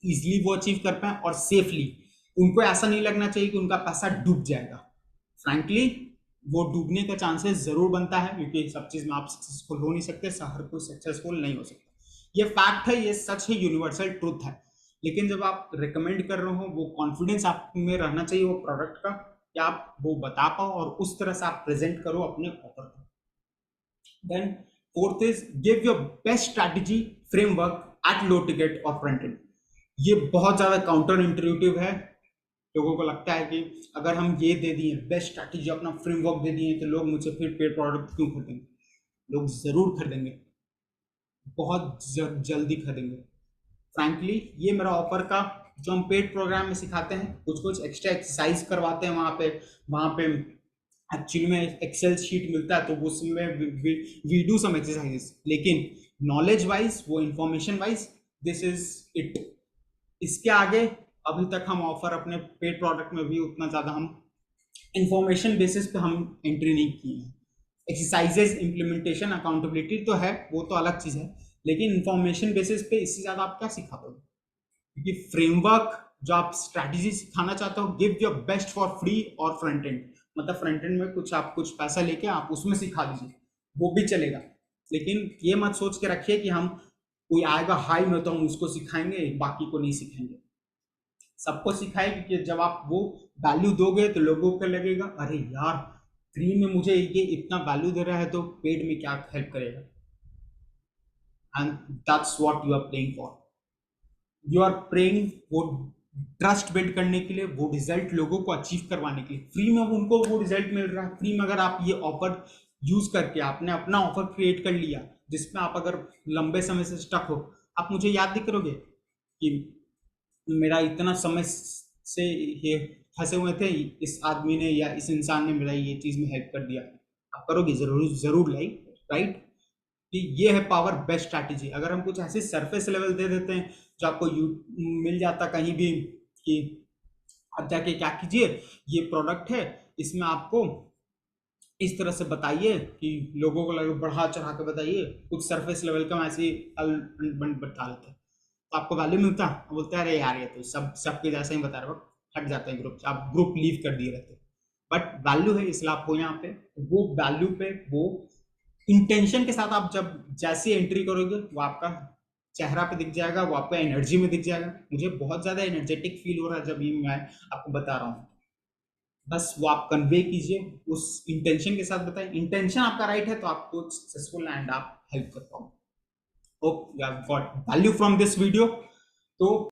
इजिली वो अचीव कर पाए और सेफली। उनको ऐसा नहीं लगना चाहिए कि उनका पैसा डूब जाएगा। फ्रैंकली वो डूबने का चांसेस जरूर बनता है, क्योंकि सब चीज में आप सक्सेसफुल हो नहीं सकते, हर कोई सक्सेसफुल नहीं हो सकता। ये फैक्ट है, ये सच है, यूनिवर्सल ट्रूथ है। लेकिन जब आप रिकमेंड कर रहे हो, वो कॉन्फिडेंस आप में रहना चाहिए वो प्रोडक्ट का, कि आप वो बता पाओ और उस तरह से आप प्रेजेंट करो अपने ऑफर को। Then fourth is give your best strategy framework at low ticket और फ्रंट एंड। ये बहुत ज्यादा काउंटर इंट्यूटिव है। लोगों को लगता है कि अगर हम ये दे दिए बेस्ट स्ट्रैटेजी, अपना फ्रेमवर्क दे दिए, तो लोग मुझसे फिर पेड प्रोडक्ट क्यों खरीदेंगे। लोग जरूर खरीदेंगे, बहुत जल्दी खरीदेंगे। फ्रैंकली ये मेरा ऑफर का जो हम पेड प्रोग्राम में सिखाते हैं, कुछ कुछ एक्स्ट्रा एक्सरसाइज करवाते हैं वहाँ पे एक्चुअली में एक्सेल शीट मिलता है, तो उसमें वी डू सम एक्सरसाइजेस, लेकिन नॉलेज वाइज, वो information wise, this is it. इसके आगे अभी तक हम ऑफर अपने पेड प्रोडक्ट में भी उतना ज्यादा हम इंफॉर्मेशन बेसिस पे हम एंट्री नहीं किए हैं। एक्सरसाइजेस, इम्प्लीमेंटेशन, अकाउंटेबिलिटी तो है, वो तो अलग चीज है, लेकिन इंफॉर्मेशन बेसिस पे इससे ज्यादा आप क्या सिखा दोगे। क्योंकि फ्रेमवर्क जो आप स्ट्रैटेजी सिखाना चाहते हो, give your best for free और फ्रंट एंड, मतलब फ्रंट एंड में कुछ आप कुछ पैसा लेके आप उसमें सिखा दीजिए, वो भी चलेगा। लेकिन ये मत सोच के रखिए कि हम कोई आएगा हाई में तो हम उसको सिखाएंगे, बाकी को नहीं सिखाएंगे। सबको सिखाए, क्योंकि जब आप वो वैल्यू दोगे तो लोगों को लगेगा अरे यार, फ्री में मुझे ये इतना वैल्यू दे रहा है तो पेड में क्या हेल्प करेगा। And that's what you are playing for. You are praying वो ट्रस्ट बिल्ड करने के लिए, वो रिजल्ट लोगों को अचीव करवाने के लिए। फ्री में उनको वो रिजल्ट मिल रहा है। फ्री में अगर आप ये ऑफर यूज करके आपने अपना ऑफर क्रिएट कर लिया, जिसमें आप अगर लंबे समय से स्टक हो, आप मुझे याद नहीं करोगे कि मेरा इतना समय से ये फंसे हुए थे, इस आदमी ने या इस इंसान ने मेरा ये चीज में हेल्प कर दिया। आप करोगे जरूर जरूर, लाइक राइट। कि ये है पावर बेस्ट स्ट्रैटेजी। अगर हम कुछ ऐसे सरफेस लेवल दे देते हैं जो आपको मिल जाता कहीं भी कि आप जाके क्या कीजिए, ये प्रोडक्ट है, इसमें आपको इस तरह से बताइए कि लोगों को लगे, बढ़ा चढ़ा के बताइए, कुछ सरफेस लेवल का ऐसे बता लेते हैं, तो आपको वैल्यू मिलता। बोलते हैं अरे यार ये तो सबके जैसे ही बता रहे हो, हट जाते हैं ग्रुप, आप ग्रुप लीव कर दिए रहते। बट वैल्यू है, इसलिए आपको यहाँ पे वो वैल्यू पे, वो इंटेंशन के साथ आप जब जैसी एंट्री करोगे, वो आपका चेहरा पे दिख जाएगा, वो आपका एनर्जी में दिख जाएगा। मुझे बहुत ज्यादा एनर्जेटिक फील हो रहा है जब ये मैं आपको बता रहा हूँ। बस वो आप कन्वे कीजिए, उस इंटेंशन के साथ बताएं। इंटेंशन आपका राइट है तो आपको सक्सेसफुल एंड आप हेल्प कर पाओ। Hope you have got value from this video. तो